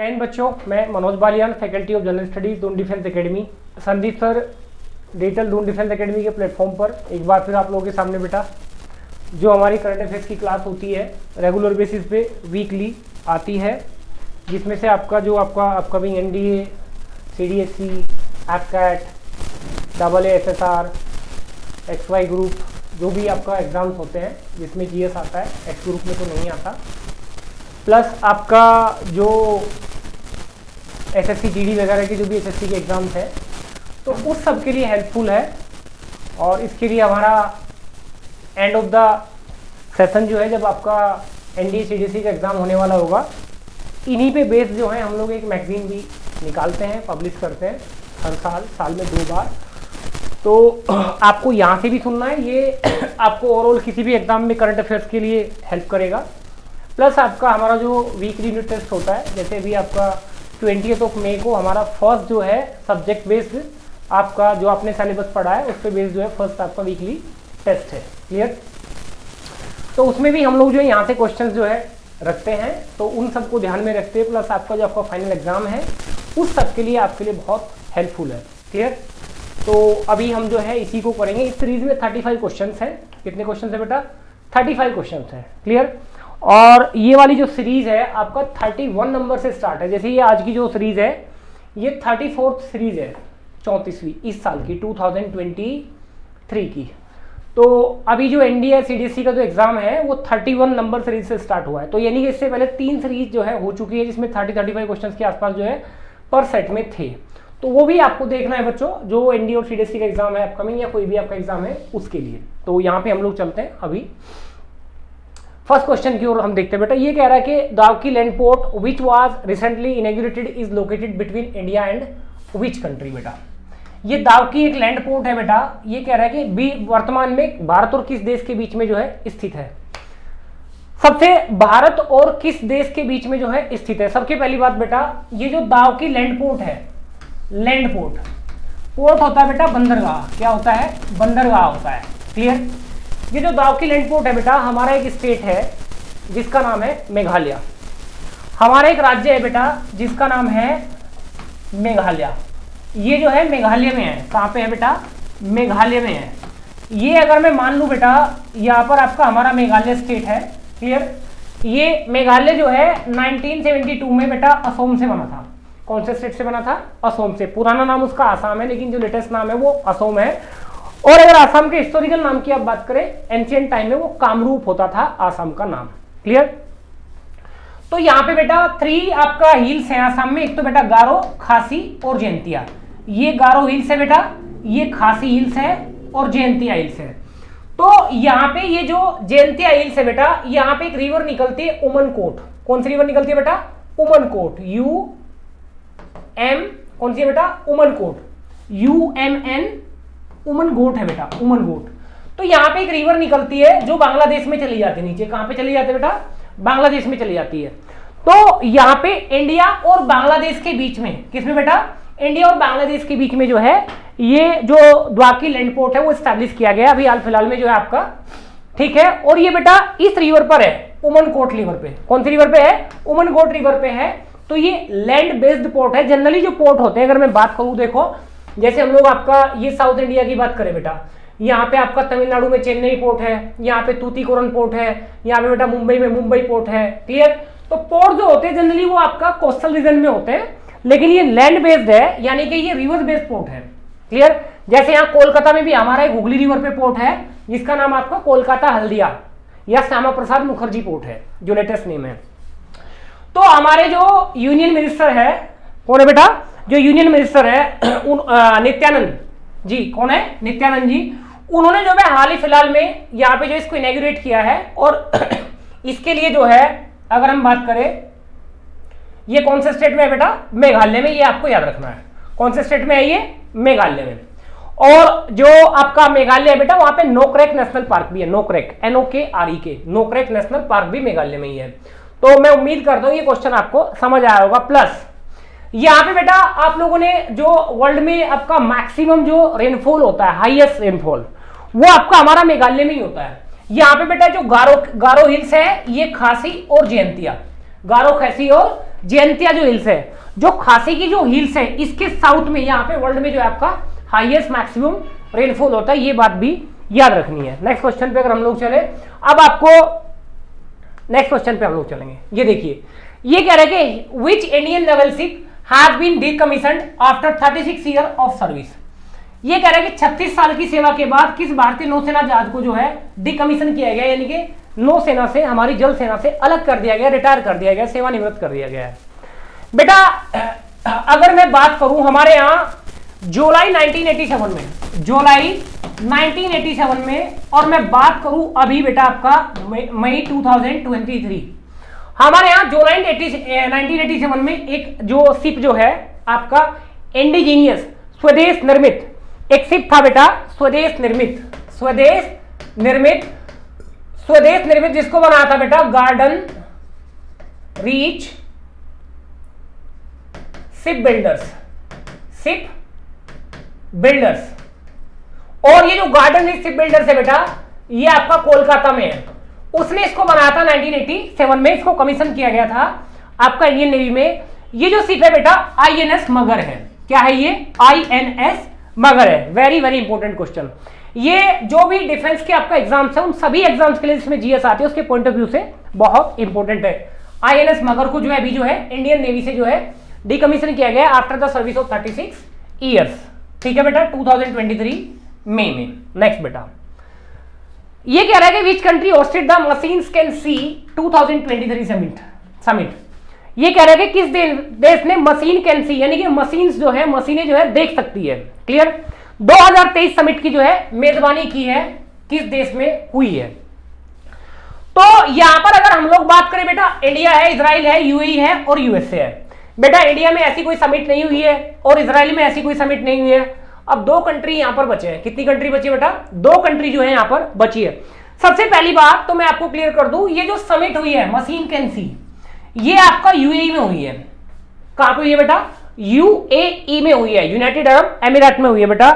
जय हिंद बच्चों, मैं Manoj Baliyan, faculty of general studies, Doon defence academy. Sandeep sir digital Doon defence academy के प्लेटफॉर्म पर एक बार फिर आप लोगों के सामने बेटा जो हमारी करंट अफेयर्स की क्लास होती है रेगुलर बेसिस पे वीकली आती है, जिसमें से आपका जो आपका upcoming NDA, CDSC, AFCAT, AASSR, XY group जो भी आपका एग्जाम्स होते हैं जिसमें जीएस आता है, एक्स ग्रुप में तो नहीं आता, प्लस आपका जो एसएससी जीडी वगैरह के जो भी एसएससी के एग्ज़ाम्स हैं तो उस सब के लिए हेल्पफुल है। और इसके लिए हमारा एंड ऑफ द सेशन जो है जब आपका एनडीए सीडीएससी का एग्ज़ाम होने वाला होगा, इन्हीं पे बेस्ड जो है हम लोग एक मैगजीन भी निकालते हैं, पब्लिश करते हैं हर साल में 2 बार। तो आपको यहाँ से भी सुनना है, ये आपको ओवरऑल किसी भी एग्ज़ाम में करंट अफेयर्स के लिए हेल्प करेगा। प्लस आपका हमारा जो वीकली यूनिट टेस्ट होता है, जैसे अभी आपका 20 मई को हमारा फर्स्ट जो है सब्जेक्ट बेस्ड आपका जो आपने सिलेबस पढ़ा है उस पर बेस्ड जो है फर्स्ट आपका वीकली टेस्ट है। क्लियर? तो उसमें भी हम लोग जो है यहाँ से क्वेश्चंस जो है रखते हैं, तो उन सबको ध्यान में रखते हैं। प्लस आपका जो आपका फाइनल एग्जाम है उस सब के लिए आपके लिए बहुत हेल्पफुल है। क्लियर? तो अभी हम जो है इसी को करेंगे। इस सीरीज में 35 क्वेश्चन हैं। कितने क्वेश्चन है बेटा? 35 क्वेश्चन हैं। क्लियर? और ये वाली जो सीरीज है आपका 31 नंबर से स्टार्ट है। जैसे ये आज की जो सीरीज है ये 34th सीरीज है, 34वीं इस साल की 2023 की। तो अभी जो एनडीए सीडीएससी का जो एग्जाम है वो 31 नंबर सीरीज से स्टार्ट हुआ है। तो यानी कि इससे पहले 3 सीरीज जो है हो चुकी है जिसमें 30-35 क्वेश्चन के आसपास जो है पर सेट में थे। तो वो भी आपको देखना है बच्चों, जो एनडीए और सीडीएससी का एग्जाम है अपकमिंग या कोई भी आपका एग्जाम है उसके लिए। तो यहाँ पे हम लोग चलते हैं अभी फर्स्ट क्वेश्चन की ओर हम देखते हैं बेटा। ये कह रहा है कि Dawki land port which was recently inaugurated is located between India and which country. बेटा ये दावकी एक लैंड पोर्ट है बेटा। ये कह रहा है कि वर्तमान में भारत और किस देश के बीच में जो है स्थित है। सबसे भारत और किस देश के बीच में जो है स्थित है। सबसे पहली बात बेटा, ये जो दावकी लैंड पोर्ट है, लैंड पोर्ट होता है बेटा बंदरगाह। क्या होता है? बंदरगाह होता है। क्लियर? ये जो दावकी लैंड पोर्ट है बेटा हमारा एक स्टेट है जिसका नाम है मेघालय। हमारा एक राज्य है बेटा जिसका नाम है मेघालय। ये जो है मेघालय में है। कहाँ पे है बेटा? मेघालय में है। ये अगर मैं मान लूं बेटा यहाँ पर आपका हमारा मेघालय स्टेट है। क्लियर? ये मेघालय जो है 1972 में बेटा असम से बना था। कौन से स्टेट से बना था? असम से। पुराना नाम उसका आसाम है, लेकिन जो लेटेस्ट नाम है वो असम है। और अगर आसाम के हिस्टोरिकल नाम की आप बात करें, एंशिएंट टाइम में वो कामरूप होता था आसाम का नाम। क्लियर? तो यहाँ पे बेटा 3 आपका हिल्स है आसाम में। एक तो बेटा गारो, खासी और जयंतिया। ये गारो हिल्स है बेटा, ये खासी हिल्स है और जयंतिया हिल्स है। तो यहाँ पे ये जो जयंतिया हिल्स है बेटा, यहाँ पे एक रिवर निकलती है उमनकोट। कौन सी रिवर निकलती है बेटा? उमनकोट। UM कौन सी है बेटा? उमनकोट। UMN उमनगोट है बेटा, उमनगोट। तो यहाँ पे एक रिवर निकलती है जो बांग्लादेश में चली जाती है नीचे। कहां पे चली जाती है बेटा? बांग्लादेश में चली जाती है। तो यहाँ पे इंडिया और बांग्लादेश के बीच में, किसमें बेटा? इंडिया और बांग्लादेश के बीच में जो है ये जो दावकी लैंड पोर्ट है वो स्टैब्लिश किया गया अभी हाल फिलहाल में जो है आपका। ठीक है? और ये बेटा इस रिवर पर है, उमनकोट रिवर पे। कौन सी रिवर पे है? उमनकोट रिवर पे है। तो ये लैंड बेस्ड पोर्ट है। जनरली जो पोर्ट होते हैं, अगर मैं बात करूं, देखो जैसे हम लोग आपका ये साउथ इंडिया की बात करें बेटा, यहाँ पे आपका तमिलनाडु में चेन्नई पोर्ट है, यहाँ पे तूतीकोरन पोर्ट है, यहाँ पे बेटा मुंबई में मुंबई पोर्ट है। क्लियर? तो पोर्ट जो होते हैं जनरली वो आपका कोस्टल रीजन में होते हैं, लेकिन ये लैंड बेस्ड है, यानी कि ये रिवर बेस्ड पोर्ट है। क्लियर? जैसे यहाँ कोलकाता में भी हमारा एक हुगली रिवर पे पोर्ट है जिसका नाम आपका कोलकाता हल्दिया या श्यामा प्रसाद मुखर्जी पोर्ट है, जो लेटेस्ट नेम है। तो हमारे जो यूनियन मिनिस्टर है, कौन है बेटा? जो यूनियन मिनिस्टर है नित्यानंद जी। कौन है? नित्यानंद जी। उन्होंने जो है हाल ही फिलहाल में यहाँ पे जो इसको इनॉग्रेट किया है। और इसके लिए जो है अगर हम बात करें, ये कौन से स्टेट में है बेटा? मेघालय में। ये आपको याद रखना है। कौन से स्टेट में है ये? मेघालय में। और जो आपका मेघालय है बेटा वहां पे नोकरेक नेशनल पार्क भी है। Nokrek, NOKREK, Nokrek national park भी मेघालय में ही है। तो मैं उम्मीद करता हूं ये क्वेश्चन आपको समझ आया होगा। प्लस यहाँ पे बेटा आप लोगों ने जो वर्ल्ड में आपका मैक्सिमम जो रेनफॉल होता है, हाईएस्ट रेनफॉल, वो आपका हमारा मेघालय में ही होता है। यहाँ पे बेटा जो गारो हिल्स है, ये खासी और जयंतिया, गारो, खासी और जयंतिया जो हिल्स है, जो खासी की जो हिल्स है, इसके साउथ में यहाँ पे वर्ल्ड में जो है आपका हाईएस्ट मैक्सिमम रेनफॉल होता है, ये बात भी याद रखनी है। नेक्स्ट क्वेश्चन पे अगर हम लोग चले, अब आपको नेक्स्ट क्वेश्चन पे हम लोग चलेंगे। ये देखिए, ये कह रहे हैं कि which Indian naval ship has been decommissioned after 36 year of service. ये कह रहे हैं कि 36 साल की सेवा के बाद किस भारतीय नौसेना जहाज को जो है डिकमीशन किया गया, यानी कि नौसेना से, हमारी जल सेना से अलग कर दिया गया, रिटायर कर दिया गया, सेवानिवृत्त कर दिया गया है। बेटा अगर मैं बात करूं हमारे यहाँ जुलाई 1987 में, जुलाई 1987 में, और मैं बात करूं अभी बेटा आपका मई 2023, हमारे यहाँ जुलाई 1987 में एक जो शिप जो है आपका इंडिजीनियस स्वदेश निर्मित एक शिप था बेटा, स्वदेश निर्मित जिसको बनाया था बेटा गार्डन रीच शिप बिल्डर्स। और ये जो गार्डन रीच शिप बिल्डर्स है बेटा, ये आपका कोलकाता में है। उसने इसको बनाया था 1987 में, इसको कमीशन किया गया था आपका इंडियन नेवी में। ये जो शिप है बेटा INS मगर है। क्या है ये? INS मगर है। Very very important question. ये जो भी डिफेंस के आपका एग्जाम्स है, उन सभी एग्जाम्स के लिए इसमें जीएस आती है, उसके पॉइंट ऑफ व्यू से बहुत इंपॉर्टेंट है। INS मगर को जो है अभी जो है इंडियन नेवी से जो है डिकमीशन किया गया after the service of 36 years. ठीक है बेटा, 2023 मई में। नेक्स्ट बेटा, ये कह रहा है कि विच country hosted the machines can see 2023 summit. ये कह रहा है कि किस देश ने मशीन कैन सी, यानी कि मशीन्स जो है, मशीनें जो है देख सकती है। क्लियर? 2023 समिट की जो है मेजबानी की है, किस देश में हुई है? तो यहां पर अगर हम लोग बात करें बेटा, इंडिया है, इजराइल है, यूएई है और यूएसए है। बेटा इंडिया में ऐसी कोई समिट नहीं हुई है और इजराइल में ऐसी कोई समिट नहीं हुई है। अब दो कंट्री यहां पर बचे हैं। कितनी कंट्री बची है बेटा? दो कंट्री जो है यहां पर बची है। सबसे पहली बात तो मैं आपको क्लियर कर दूं, ये जो समिट हुई है मशीन कैन सी, ये आपका यूएई में हुई है। कहां पे हुई है बेटा? यूएई में हुई है, यूनाइटेड अरब एमिरेट में हुई है बेटा।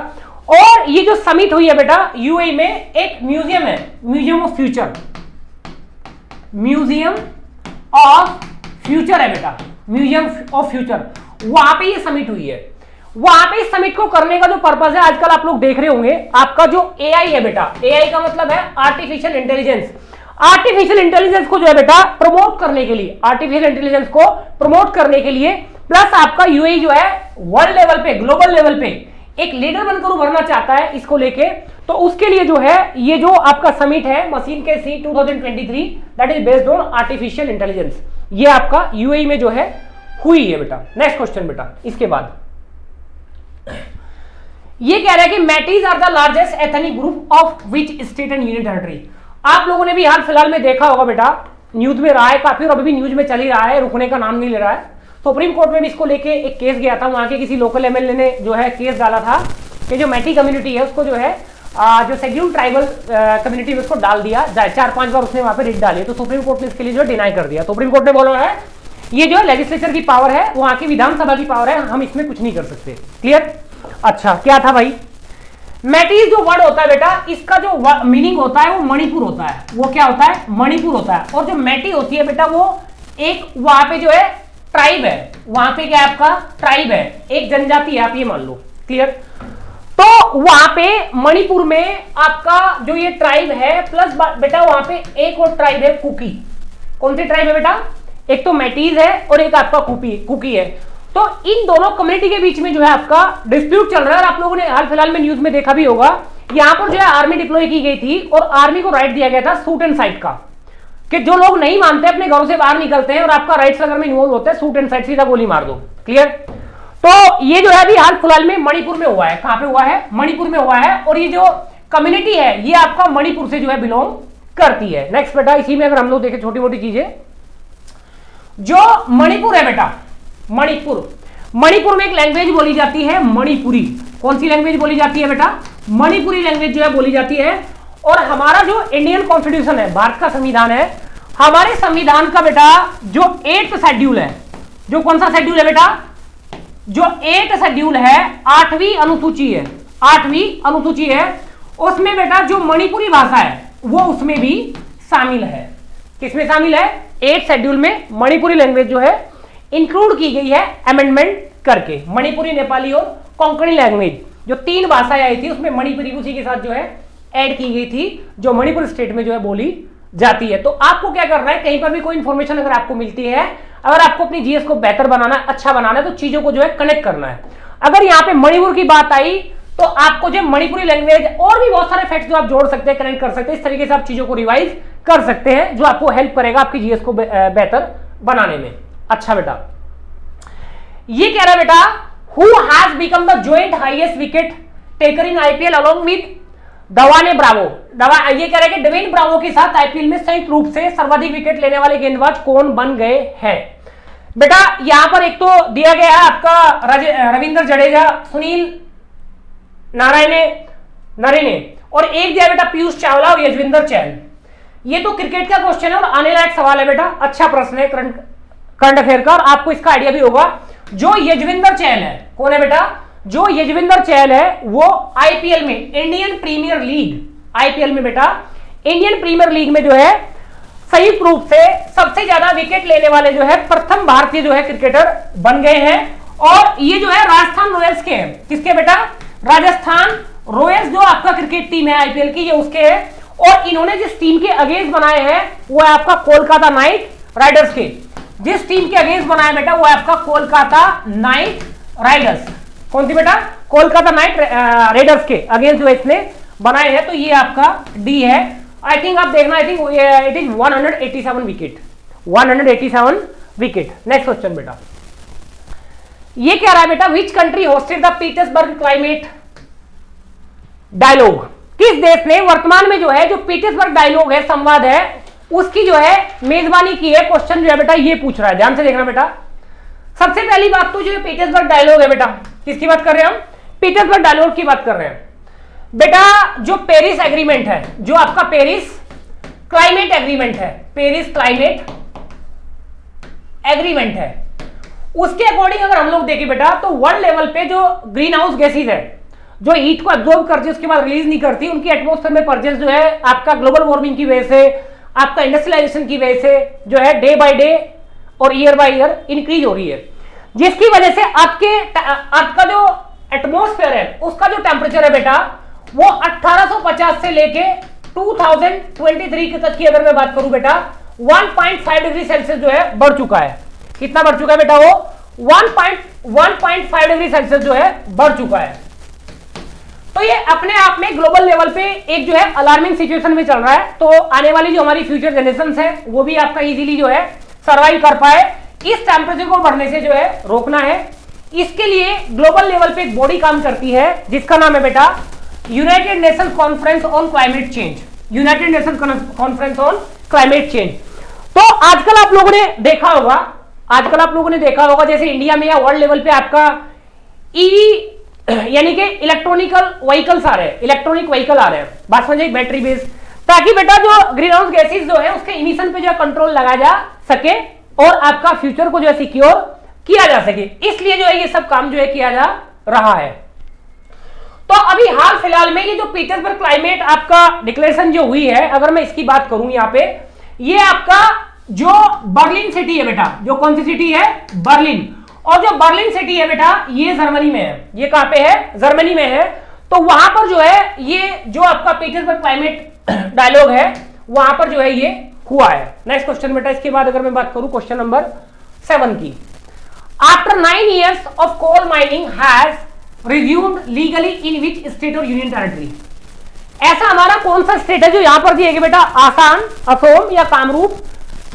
और ये जो समिट हुई है बेटा यूएई में, एक म्यूजियम है, म्यूजियम ऑफ फ्यूचर है बेटा, म्यूजियम ऑफ फ्यूचर, वहां पे ये समिट हुई है। वहां पे इस समिट को करने का जो पर्पस है, आजकल आप लोग देख रहे होंगे, आपका जो एआई है बेटा, एआई का मतलब है आर्टिफिशियल इंटेलिजेंस। आर्टिफिशियल इंटेलिजेंस को जो है बेटा प्रमोट करने के लिए, आर्टिफिशियल इंटेलिजेंस को प्रमोट करने के लिए, प्लस आपका यूएई जो है वर्ल्ड लेवल पे, ग्लोबल लेवल पे एक लीडर बनकर उभरना चाहता है इसको लेके। तो उसके लिए जो है ये जो आपका समिट है मशीन के सी 2023, that is based on artificial intelligence, ये आपका यूएई में जो है हुई है बेटा। नेक्स्ट क्वेश्चन बेटा, इसके बाद ये कह रहा है कि Meiteis are the largest ethnic group of which state and union territory. आप लोगों ने भी हाल फिलहाल में देखा होगा बेटा, न्यूज में रहा है काफी और अभी भी न्यूज में चल ही रहा है, रुकने का नाम नहीं ले रहा है। सुप्रीम कोर्ट में भी इसको लेके एक केस गया था, वहां के किसी लोकल एमएलए ने जो है केस डाला था कि जो मैटी कम्युनिटी है उसको जो है जो शेड्यूल ट्राइबल कम्युनिटी में उसको डाल दिया जाए। 4-5 बार उसने वहां पे रिट डाली, तो सुप्रीम कोर्ट ने इसके लिए जो डिनाई कर दिया। सुप्रीम कोर्ट ने बोला है ये जो लेजिस्लेचर की पावर है, वहां की विधानसभा की पावर है, हम इसमें कुछ नहीं कर सकते। क्लियर? अच्छा, क्या था भाई? मैटीज जो वर्ड होता है बेटा, इसका जो मीनिंग होता है वो मणिपुर होता है। वो क्या होता है? मणिपुर होता है। और जो मैटी होती है बेटा, वो एक वहां पे जो है ट्राइब है, वहां पे क्या है आपका? ट्राइब है, एक जनजाति है, आप ये मान लो। क्लियर? तो वहां पे मणिपुर में आपका जो ये ट्राइब है, प्लस बेटा वहां पे एक और ट्राइब है कुकी। कौन सी ट्राइब है बेटा? एक तो मैटीज है और एक आपका कुकी है। तो इन दोनों कम्युनिटी के बीच में जो है आपका डिस्प्यूट चल रहा है। और आप लोगों ने हाल फिलहाल में न्यूज में देखा भी होगा, यहां पर जो है आर्मी डिप्लॉय की गई थी और आर्मी को राइट दिया गया था शूट एंड साइट का, कि जो लोग नहीं मानते अपने घरों से बाहर निकलते हैं और आपका राइट्स अगर में इन्वॉल्व होता है, शूट एंड साइट, सीधा गोली मार दो। क्लियर? तो ये जो है अभी हाल फिलहाल में मणिपुर में हुआ है। कहां पे हुआ है? मणिपुर में हुआ है। और ये जो कम्युनिटी है ये आपका मणिपुर से जो है बिलोंग करती है। नेक्स्ट बेटा, इसी में अगर हम लोग देखें छोटी मोटी चीजें, जो मणिपुर है बेटा, मणिपुर में एक लैंग्वेज बोली जाती है मणिपुरी। कौन सी लैंग्वेज बोली जाती है बेटा? मणिपुरी लैंग्वेज जो है बोली जाती है। और हमारा जो इंडियन कॉन्स्टिट्यूशन है, भारत का संविधान है, हमारे संविधान का बेटा जो 8th शेड्यूल है, जो कौन सा शेड्यूल है बेटा? जो 8th शेड्यूल है, 8वीं अनुसूची है, 8वीं अनुसूची है, उसमें बेटा जो मणिपुरी भाषा है वो उसमें भी शामिल है। किसमें शामिल है? 8th शेड्यूल में मणिपुरी लैंग्वेज जो है इंक्लूड की गई है अमेंडमेंट करके। मणिपुरी, नेपाली और कोंकणी लैंग्वेज जो 3 भाषाएं आई थी उसमें मणिपुरी उसी के साथ जो है ऐड की गई थी, जो मणिपुर स्टेट में जो है बोली जाती है। तो आपको क्या करना है, कहीं पर भी कोई इंफॉर्मेशन अगर आपको मिलती है, अगर आपको अपनी जीएस को बेहतर बनाना है, अच्छा बनाना है, तो चीजों को जो है कनेक्ट करना है। अगर यहाँ पे मणिपुर की बात आई तो आपको जो मणिपुरी लैंग्वेज और भी बहुत सारे फैक्ट्स जो आप जोड़ सकते हैं, कनेक्ट कर सकते हैं, इस तरीके से आप चीजों को रिवाइज कर सकते हैं, जो आपको हेल्प करेगा आपकी जीएस को बेहतर बनाने में। अच्छा बेटा, ये कह रहा है बेटा, who has become the joint highest wicket taker in IPL along with Dwayne Bravo. ये कह रहे हैं कि डेविन ब्रावो के साथ आईपीएल में संयुक्त रूप से सर्वाधिक विकेट लेने वाले गेंदबाज कौन बन गए हैं। बेटा यहां पर एक तो दिया गया है आपका रविंद्र जडेजा, सुनील नारायणे और एक दिया बेटा पीयूष चावला और यजविंदर चहल। ये तो क्रिकेट का क्वेश्चन है और आने लायक सवाल है बेटा, अच्छा प्रश्न है करंट अफेयर का, और आपको इसका आइडिया भी होगा। जो यजविंदर चहल है, कौन है बेटा, जो यजविंदर चहल है वो आईपीएल में, इंडियन प्रीमियर लीग आईपीएल में बेटा, इंडियन प्रीमियर लीग में जो है संयुक्त रूप से सबसे ज्यादा विकेट लेने वाले जो है प्रथम भारतीय जो है क्रिकेटर बन गए हैं। और ये जो है राजस्थान रॉयल्स के हैं। किसके बेटा, राजस्थान रॉयल्स जो आपका क्रिकेट टीम है आईपीएल की, ये उसके है। और इन्होंने जिस टीम के अगेंस्ट बनाए हैं वो है आपका कोलकाता नाइट राइडर्स के। जिस टीम के अगेंस्ट बनाया बेटा वो है आपका कोलकाता नाइट राइडर्स। कौन सी बेटा, कोलकाता नाइट राइडर्स के अगेंस्ट जो इसने बनाए हैं। तो ये आपका डी है। आई थिंक आप देखना, I think it is 187 wicket, 187 wicket. Next question बेटा, ये क्या रहा है बेटा, which country hosted the Petersberg climate dialogue. किस देश ने वर्तमान में जो है जो पीटर्सबर्ग डायलॉग है, संवाद है, उसकी जो है मेजबानी की है। क्वेश्चन जो है बेटा ये पूछ रहा है, ध्यान से देखना बेटा। सबसे पहली बात तो जो है पीटर्सबर्ग डायलॉग है बेटा, किसकी बात कर रहे हैं हम, पीटर्सबर्ग डायलॉग की बात कर रहे हैं बेटा। जो पेरिस एग्रीमेंट है, जो आपका पेरिस क्लाइमेट एग्रीमेंट है, पेरिस क्लाइमेट एग्रीमेंट है, उसके अकॉर्डिंग अगर हम लोग देखें बेटा तो वर्ल्ड लेवल पे जो ग्रीन हाउस गैसेज है, जो हीट को एब्जॉर्ब करती है उसके बाद रिलीज नहीं करती, उनकी एटमॉस्फेयर में प्रेजेंस जो है आपका ग्लोबल वार्मिंग की वजह से, आपका इंडस्ट्रियलाइजेशन की वजह से जो है डे बाय डे और ईयर बाय ईयर इंक्रीज हो रही है, जिसकी वजह से आपका जो एटमॉस्फेयर है उसका जो टेम्परेचर है बेटा वो 1850 से लेके 2023 तक की अगर मैं बात करूं बेटा 1.5 डिग्री सेल्सियस जो है बढ़ चुका है। कितना बढ़ चुका है बेटा, वो 1.5 डिग्री सेल्सियस जो है बढ़ चुका है। तो ये अपने आप में ग्लोबल लेवल पे एक जो है अलार्मिंग सिचुएशन में चल रहा है। तो आने वाली जो हमारी फ्यूचर जनरेशंस है वो भी आपका इजीली जो है सर्वाइव कर पाए, इस टेम्परेचर को बढ़ने से जो है रोकना है। इसके लिए ग्लोबल लेवल पे एक बॉडी काम करती है जिसका नाम है बेटा United Nations conference on climate change, United Nations conference on climate change. तो आजकल आप लोगों ने देखा होगा जैसे इंडिया में या वर्ल्ड लेवल पे आपका ईवी यानी कि इलेक्ट्रॉनिकल व्हीकल्स आ रहे हैं, इलेक्ट्रॉनिक व्हीकल आ रहे हैं, बात समझे, बैटरी बेस्ड, ताकि बेटा जो ग्रीन हाउस गैसेज जो है उसके इमिशन पे जो है कंट्रोल लगाया जा सके और आपका फ्यूचर को जो है सिक्योर किया जा सके। इसलिए जो है ये सब काम जो है किया जा रहा है। तो अभी हाल फिलहाल में ये जो पीटर्सबर्ग क्लाइमेट आपका डिक्लेरेशन जो हुई है, अगर मैं इसकी बात करूं यहाँ पे, ये आपका जो बर्लिन सिटी है बेटा, जो कौन सी सिटी है, बर्लिन, और जो बर्लिन सिटी है बेटा ये जर्मनी में है। ये कहां पे है, जर्मनी में है। तो वहां पर जो है ये जो आपका पीटर्सबर्ग क्लाइमेट डायलॉग है वहां पर जो है ये हुआ है। नेक्स्ट क्वेश्चन बेटा, इसके बाद अगर मैं बात करूं क्वेश्चन नंबर 7 की, after 9 years of coal mining has resumed legally in which state और यूनियन टेरिटरी। ऐसा हमारा कौन सा स्टेट है जो यहां पर दिए बेटा, आसाम, असम या कामरूप,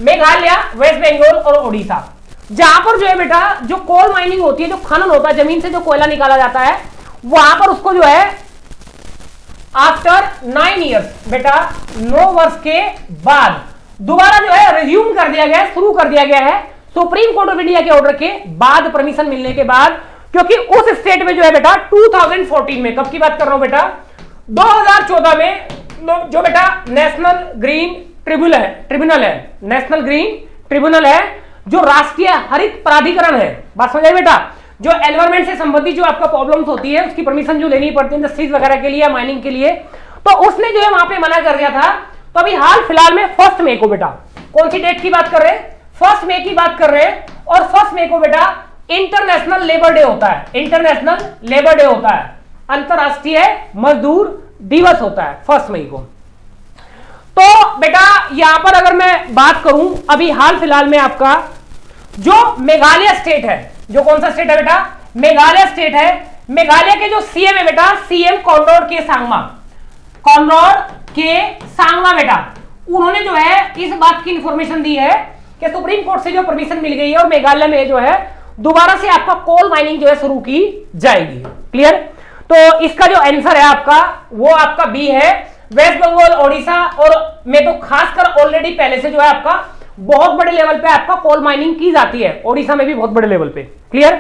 मेघालय, वेस्ट बंगाल और ओडिशा, जहां पर जो है बेटा जो कोल माइनिंग होती है, जो खनन होता है, जमीन से जो कोयला निकाला जाता है, वहां पर उसको जो है आफ्टर 9 years बेटा 9 वर्ष के बाद दोबारा जो है रिज्यूम कर दिया गया है, शुरू कर दिया गया है सुप्रीम कोर्ट ऑफ इंडिया के ऑर्डर के बाद, परमिशन मिलने के बाद। क्योंकि उस स्टेट में जो है बेटा 2014 में, कब की बात कर रहा हूं बेटा, 2014 में जो बेटा नेशनल ग्रीन ट्रिब्यूनल है, नेशनल ग्रीन ट्रिब्यूनल है, जो राष्ट्रीय हरित प्राधिकरण है, बात समझ बेटा, जो एनवायरमेंट से संबंधित जो आपका प्रॉब्लम्स होती है उसकी परमिशन जो लेनी पड़ती है इंडस्ट्रीज वगैरह के लिए या माइनिंग के लिए, तो उसने जो है वहां पे मना कर दिया था। तो अभी हाल फिलहाल में 1 मई को बेटा, कौन सी डेट की बात कर रहे हैं, 1 मई की बात कर रहे हैं, और 1 मई को बेटा इंटरनेशनल लेबर डे होता है, इंटरनेशनल लेबर डे होता है, अंतरराष्ट्रीय मजदूर दिवस होता है 1 मई को। तो बेटा यहां पर अगर मैं बात करूं अभी हाल फिलहाल में आपका जो मेघालय स्टेट है, जो कौन सा स्टेट है बेटा, मेघालय स्टेट है, मेघालय के जो सीएम है बेटा, सीएम कॉनराड के सांगमा, कॉनराड के सांगमा बेटा, उन्होंने जो है इस बात की इंफॉर्मेशन दी है कि सुप्रीम कोर्ट से जो परमिशन मिल गई है और मेघालय में जो है दोबारा से आपका कोल माइनिंग जो है शुरू की जाएगी। क्लियर? तो इसका जो आंसर है आपका वो आपका बी है, वेस्ट बंगाल, ओडिशा और में तो खासकर ऑलरेडी पहले से जो है आपका बहुत बड़े लेवल पे आपका कोल माइनिंग की जाती है, ओडिशा में भी बहुत बड़े लेवल पे। क्लियर?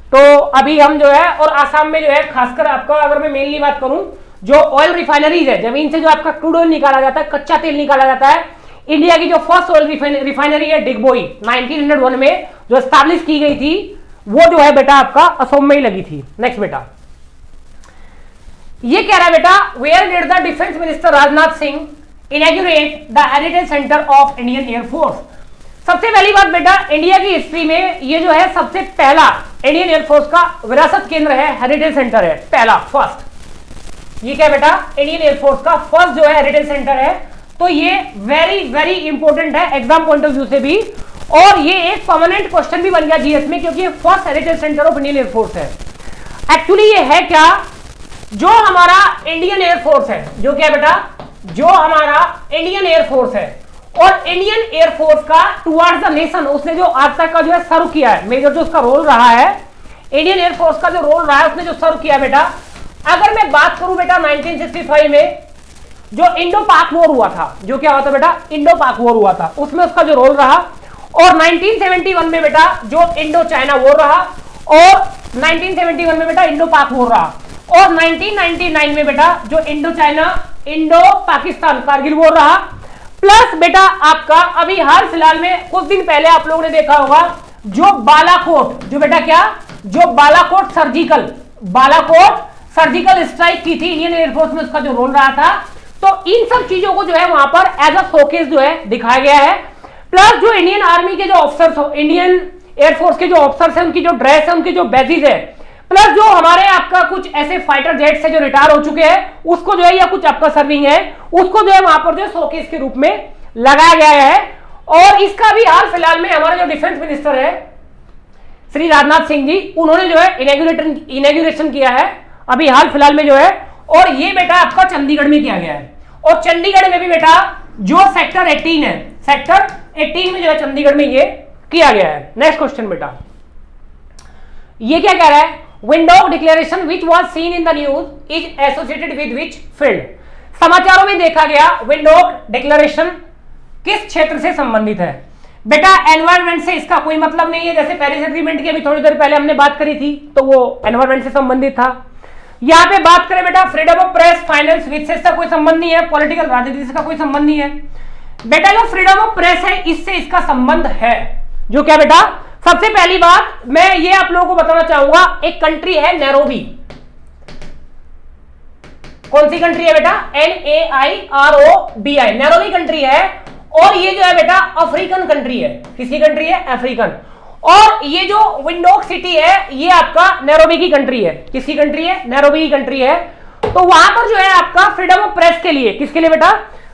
तो अभी हम जो है और आसाम में जो है खासकर आपका अगर मैं मेनली बात करूं जो ऑयल रिफाइनरीज है, जमीन से जो आपका क्रूड ऑयल निकाला जाता है, कच्चा तेल निकाला जाता है, इंडिया की जो फर्स्ट ऑयल रिफाइनरी है डिगबोई 1901 में जो एस्टैब्लिश की गई थी, वो जो है बेटा आपका असम में ही लगी थी। नेक्स्ट बेटा ये कह रहा है बेटा, where did the defence minister Rajnath Singh inaugurate the heritage centre of Indian air force. सबसे पहली बात बेटा, इंडिया की हिस्ट्री में ये जो है सबसे पहला इंडियन एयरफोर्स का विरासत केंद्र है, हेरिटेज सेंटर है, पहला फर्स्ट। ये क्या बेटा, इंडियन एयरफोर्स का फर्स्ट जो है हेरिटेज सेंटर है। तो ये वेरी वेरी इंपॉर्टेंट है एग्जाम पॉइंट ऑफ व्यू से भी, और ये एक परमानेंट क्वेश्चन भी बन गया जीएस में, क्योंकि ये first heritage centre of Indian air force है। एक्चुअली ये है क्या, जो हमारा इंडियन एयरफोर्स है, जो क्या बेटा, जो हमारा इंडियन एयरफोर्स है, और इंडियन एयरफोर्स का टुवर्ड्स द नेशन उसने जो आज तक का जो है सर्व किया है, मेजर जो उसका रोल रहा है, इंडियन एयरफोर्स का जो रोल रहा है उसने जो सर्व किया बेटा, अगर मैं बात करूं बेटा 1965 में जो इंडो पाक वॉर हुआ था, जो क्या हुआ था बेटा, इंडो पाक वॉर हुआ था, उसमें उसका जो रोल रहा, और 1971 में बेटा जो इंडो चाइना वॉर रहा, और 1971 में बेटा इंडो पाक वॉर रहा, और 1999 में बेटा जो Indo China Indo Pakistan Kargil war रहा, प्लस बेटा आपका अभी हाल फिलहाल में कुछ दिन पहले आप लोगों ने देखा होगा जो बालाकोट, जो बेटा क्या, जो बालाकोट सर्जिकल स्ट्राइक की थी इंडियन एयरफोर्स में, उसका जो रोल रहा था। तो इन सब चीजों को जो है वहां पर एज अ शोकेस जो है दिखाया गया है। प्लस जो इंडियन आर्मी के जो ऑफिसर्स, इंडियन एयरफोर्स के जो ऑफिसर्स हैं, उनकी जो ड्रेस है, उनकी जो बैजेस है, प्लस जो हमारे आपका कुछ ऐसे फाइटर जेट्स है जो रिटायर हो चुके हैं, उसको जो है या कुछ आपका सर्विंग है, उसको जो है वहां पर जो शोकेस के रूप में लगाया गया है। और इसका भी हाल फिलहाल में हमारा जो डिफेंस मिनिस्टर है श्री राजनाथ सिंह जी, उन्होंने जो है इनॉग्रेशन किया है अभी हाल फिलहाल में जो है, और ये बेटा आपका चंडीगढ़ में किया गया है। और चंडीगढ़ में भी बेटा जो सेक्टर 18 है, सेक्टर 18 में जो है चंडीगढ़ में ये किया गया है। नेक्स्ट क्वेश्चन बेटा, ये क्या कह रहा है, Windhoek declaration which was seen in the news is associated with which field. समाचारों में देखा गया विंडोक डिक्लेरेशन किस क्षेत्र से संबंधित है। बेटा एनवायरमेंट से इसका कोई मतलब नहीं है, जैसे पेरिस एग्रीमेंट की अभी थोड़ी देर पहले हमने बात करी थी, तो वो एनवायरमेंट से संबंधित था। यहां पे बात करें बेटा freedom of press, finance with से इसका कोई संबंध नहीं है, पॉलिटिकल राजनीति से इसका कोई संबंध नहीं है। बेटा जो फ्रीडम ऑफ प्रेस है इससे इसका संबंध है, जो क्या बेटा, सबसे पहली बात मैं ये आप लोगों को बताना चाहूंगा, एक कंट्री है नैरोबी। कौन सी कंट्री है बेटा, NAIROBI, नैरोबी कंट्री है, और ये जो है बेटा अफ्रीकन कंट्री है। किसकी कंट्री है, अफ्रीकन। और ये जो विंडोक सिटी है ये आपका नैरोबी की कंट्री है। किसकी कंट्री है, नैरोबी की कंट्री है। तो वहां पर जो है आपका फ्रीडम ऑफ प्रेस के लिए, किसके लिए बेटा,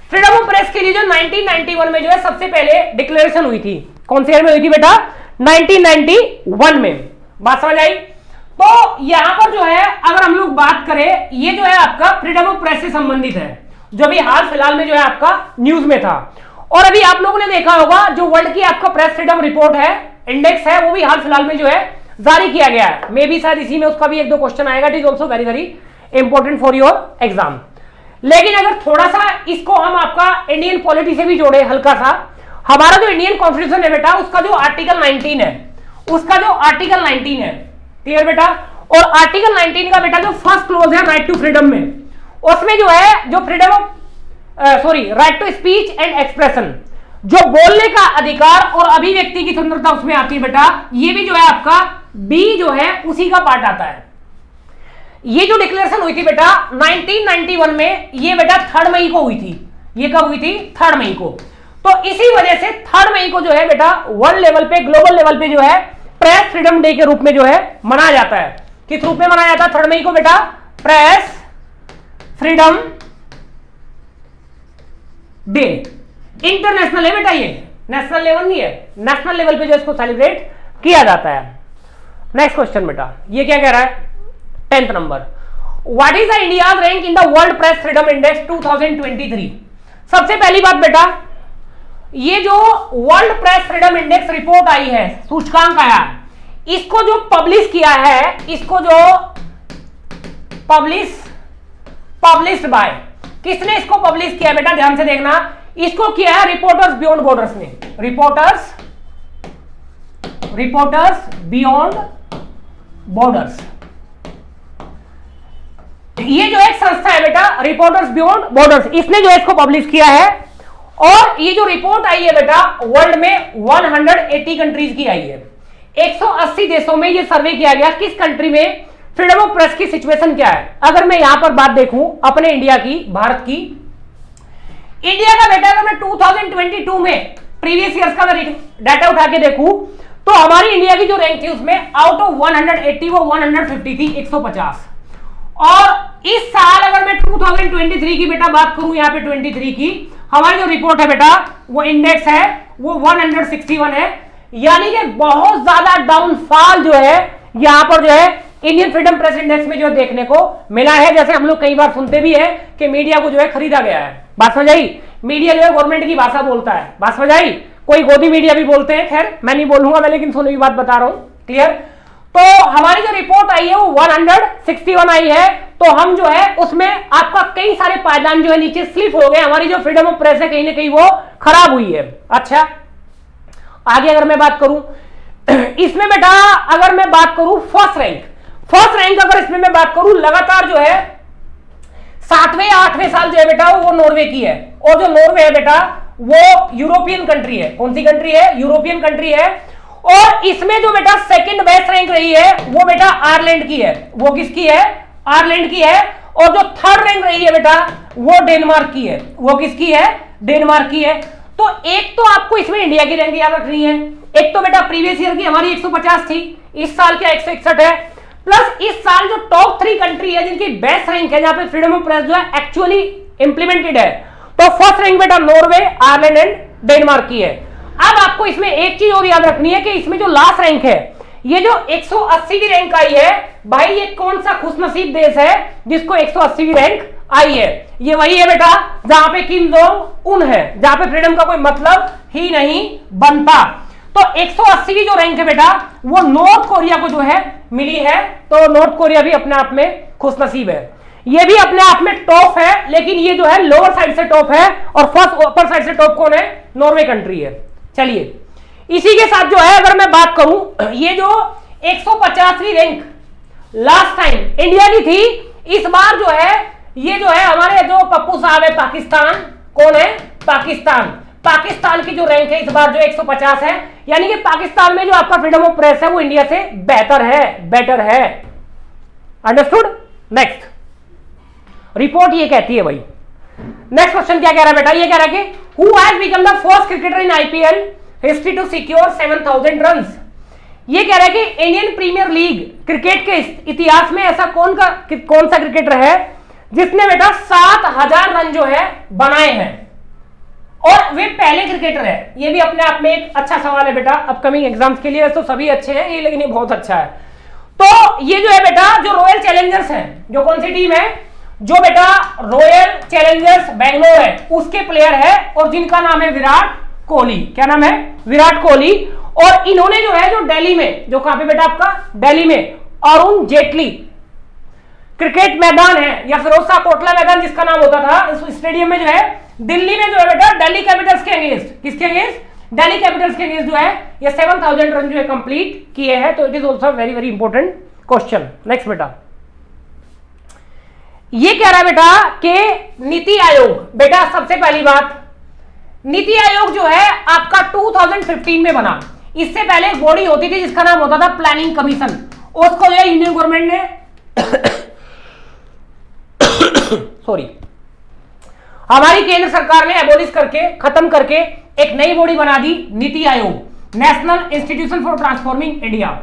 फ्रीडम ऑफ प्रेस के लिए जो 1991 में जो है सबसे पहले डिक्लेरेशन हुई थी। कौन से ईयर में हुई थी बेटा, 1991 में। बात समझ आई। तो यहां पर जो है अगर हम लोग बात करें, ये जो है आपका फ्रीडम ऑफ प्रेस से संबंधित है, जो अभी हाल फिलहाल में जो है आपका न्यूज में था। और अभी आप लोगों ने देखा होगा जो वर्ल्ड की आपका प्रेस फ्रीडम रिपोर्ट है, इंडेक्स है, वो भी हाल फिलहाल में जो है जारी किया गया है। मे बी शायद इसी में उसका भी एक दो क्वेश्चन आएगा। It is also very very important for your exam. लेकिन अगर थोड़ा सा इसको हम आपका इंडियन पॉलिटी से भी जोड़े हल्का सा, हमारा जो इंडियन कॉन्स्टिट्यूशन है बेटा, उसका जो आर्टिकल 19 है, उसका जो आर्टिकल 19 है, क्लियर बेटा। और आर्टिकल 19 का बेटा जो फर्स्ट क्लोज है राइट टू फ्रीडम में, उसमें जो है जो freedom of right to speech and expression, जो बोलने का अधिकार और अभिव्यक्ति की स्वतंत्रता उसमें आती है बेटा। ये भी जो है आपका बी जो है उसी का पार्ट आता है। ये जो डिक्लेरेशन हुई थी बेटा 1991 में, ये बेटा 3 मई को हुई थी। ये कब हुई थी, 3 मई को। तो इसी वजह से 3 मई को जो है बेटा वर्ल्ड लेवल पे, ग्लोबल लेवल पे जो है प्रेस फ्रीडम डे के रूप में जो है मनाया जाता है। किस रूप में मनाया जाता है 3 मई को बेटा? Press freedom day. इंटरनेशनल है बेटा, ये नेशनल लेवल नहीं है, नेशनल लेवल पे जो इसको सेलिब्रेट किया जाता है। नेक्स्ट क्वेश्चन बेटा, ये क्या कह रहा है? 10th number, what is the India's rank in the world press freedom index 2023? सबसे पहली बात बेटा, ये जो world press freedom index report आई है, सूचकांक आया, इसको जो पब्लिश किया है, इसको जो पब्लिश्ड बाय, किसने इसको पब्लिश किया बेटा? ध्यान से देखना, इसको किया है रिपोर्टर्स बियॉन्ड बॉर्डर्स ने। रिपोर्टर्स बियॉन्ड बॉर्डर्स, ये जो एक संस्था है बेटा रिपोर्टर्स बियॉन्ड बॉर्डर्स, इसने जो इसको पब्लिश किया है। और ये जो रिपोर्ट आई है बेटा वर्ल्ड में 180 कंट्रीज की आई है। 180 देशों में ये सर्वे किया गया किस कंट्री में फ्रीडम ऑफ प्रेस की सिचुएशन क्या है। अगर मैं यहां पर बात देखूं अपने इंडिया की, भारत की, इंडिया का बेटा अगर मैं 2022 में प्रीवियस ईयर्स का डाटा उठा के देखूं तो हमारी इंडिया की जो रैंक थी उसमें आउट ऑफ 180 वो 150 थी, 150। और इस साल अगर मैं 2023 की बेटा बात करूं, यहां पे 23 की हमारी जो रिपोर्ट है बेटा, वो इंडेक्स है वो 161 है। यानी कि बहुत ज्यादा डाउनफॉल जो है यहां पर जो है इंडियन फ्रीडम प्रेस इंडेक्स में जो देखने को मिला है। जैसे हम लोग कई बार सुनते भी है कि मीडिया को जो है खरीदा गया है। बात समझ आई? मीडिया जो है गवर्नमेंट की भाषा बोलता है। बात समझ आई? कोई गोदी मीडिया भी बोलते हैं, खैर मैं नहीं बोलूंगा मैं, लेकिन सुनो की बात बता रहा हूं। क्लियर? तो हमारी जो रिपोर्ट आई है वो 161 आई है। तो हम जो है उसमें आपका कई सारे पायदान जो है नीचे स्लिप हो गए, हमारी जो फ्रीडम ऑफ प्रेस है कहीं ना कहीं वो खराब हुई है। अच्छा, आगे अगर मैं बात करूं इसमें बेटा, अगर मैं बात करूं फर्स्ट रैंक अगर इसमें मैं बात करूं, लगातार जो है 7वें या 8वें साल जो है बेटा वो नॉर्वे की है। और जो नॉर्वे है बेटा वो यूरोपियन कंट्री है। कौन सी कंट्री है? यूरोपियन कंट्री है। और इसमें जो बेटा सेकंड बेस्ट रैंक रही है वो बेटा आयरलैंड की है। वो किसकी है? आयरलैंड की है। और जो थर्ड रैंक रही है बेटा वो डेनमार्क की है। वो किसकी है? डेनमार्क की है। तो एक तो आपको इसमें इंडिया की रैंक याद रखनी है, एक तो बेटा प्रीवियस ईयर की हमारी 150 थी, इस साल क्या 161 है, प्लस इस साल जो टॉप 3 कंट्री है जिनकी बेस्ट रैंक है, जहां पे फ्रीडम ऑफ प्रेस जो है एक्चुअली इंप्लीमेंटेड है, तो फर्स्ट रैंक बेटा नॉर्वे, आयरलैंड एंड डेनमार्क की है। अब आपको इसमें एक चीज और याद रखनी है कि इसमें जो लास्ट रैंक है, ये जो 180 की रैंक आई है भाई, ये कौन सा खुशनसीब देश है जिसको 180 की रैंक आई है? ये वही है बेटा जहां पे किम जोंग उन है, जहां पे फ्रीडम का कोई मतलब ही नहीं बनता। तो 180 की जो रैंक है बेटा वो नॉर्थ कोरिया को जो है मिली है। तो नॉर्थ कोरिया भी अपने आप में खुशनसीब है, ये भी अपने आप में टॉप है, लेकिन ये जो है लोअर साइड से टॉप है और फर्स्ट अपर साइड से टॉप कौन है? नॉर्वे कंट्री है। चलिए, इसी के साथ जो है अगर मैं बात करूं, ये जो 150वीं रैंक लास्ट टाइम इंडिया की थी, इस बार जो है ये जो है हमारे जो पप्पू साहब है पाकिस्तान, कौन है? पाकिस्तान की जो रैंक है इस बार जो 150 है। यानी कि पाकिस्तान में जो आपका फ्रीडम ऑफ प्रेस है वो इंडिया से बेटर है। अंडरस्टूड? नेक्स्ट रिपोर्ट ये कहती है भाई, नेक्स्ट क्वेश्चन क्या कह रहा है बेटा? ये कह रहा है कि who has become the first cricketer in IPL history to secure 7000 runs. ये कह रहा है कि इंडियन प्रीमियर लीग क्रिकेट के इतिहास में ऐसा कौन सा क्रिकेटर है जिसने बेटा 7000 रन जो है बनाए हैं, और वे पहले क्रिकेटर है। ये भी अपने आप में एक अच्छा सवाल है बेटा अपकमिंग एग्जाम्स के लिए। तो सभी अच्छे हैं ये, लेकिन ये बहुत अच्छा है। तो ये जो है बेटा जो रॉयल चैलेंजर्स हैं, जो कौन सी टीम है? जो बेटा रॉयल चैलेंजर्स बेंगलोर है उसके प्लेयर है, और जिनका नाम है विराट कोहली। क्या नाम है? विराट कोहली। और इन्होंने जो है जो दिल्ली में, जो कहां पे बेटा आपका दिल्ली में अरुण जेटली क्रिकेट मैदान है, या फिरोज शाह कोटला मैदान जिसका नाम होता था, इस स्टेडियम में जो है दिल्ली में जो है बेटा दिल्ली कैपिटल्स के अगेंस्ट, किसके अगेंस्ट? दिल्ली कैपिटल्स के अगेंस्ट जो है ये 7000 रन जो है कंप्लीट किए हैं। तो it is also very very important question. Next बेटा, ये कह रहा है बेटा कि नीति आयोग, बेटा सबसे पहली बात, नीति आयोग जो है आपका 2015 में बना। इससे पहले एक बॉडी होती थी जिसका नाम होता था प्लानिंग कमीशन, उसको जो है यूनियन गवर्नमेंट ने सॉरी हमारी केंद्र सरकार ने एबोलिश करके, खत्म करके एक नई बॉडी बना दी, NITI Aayog, national institution for transforming India.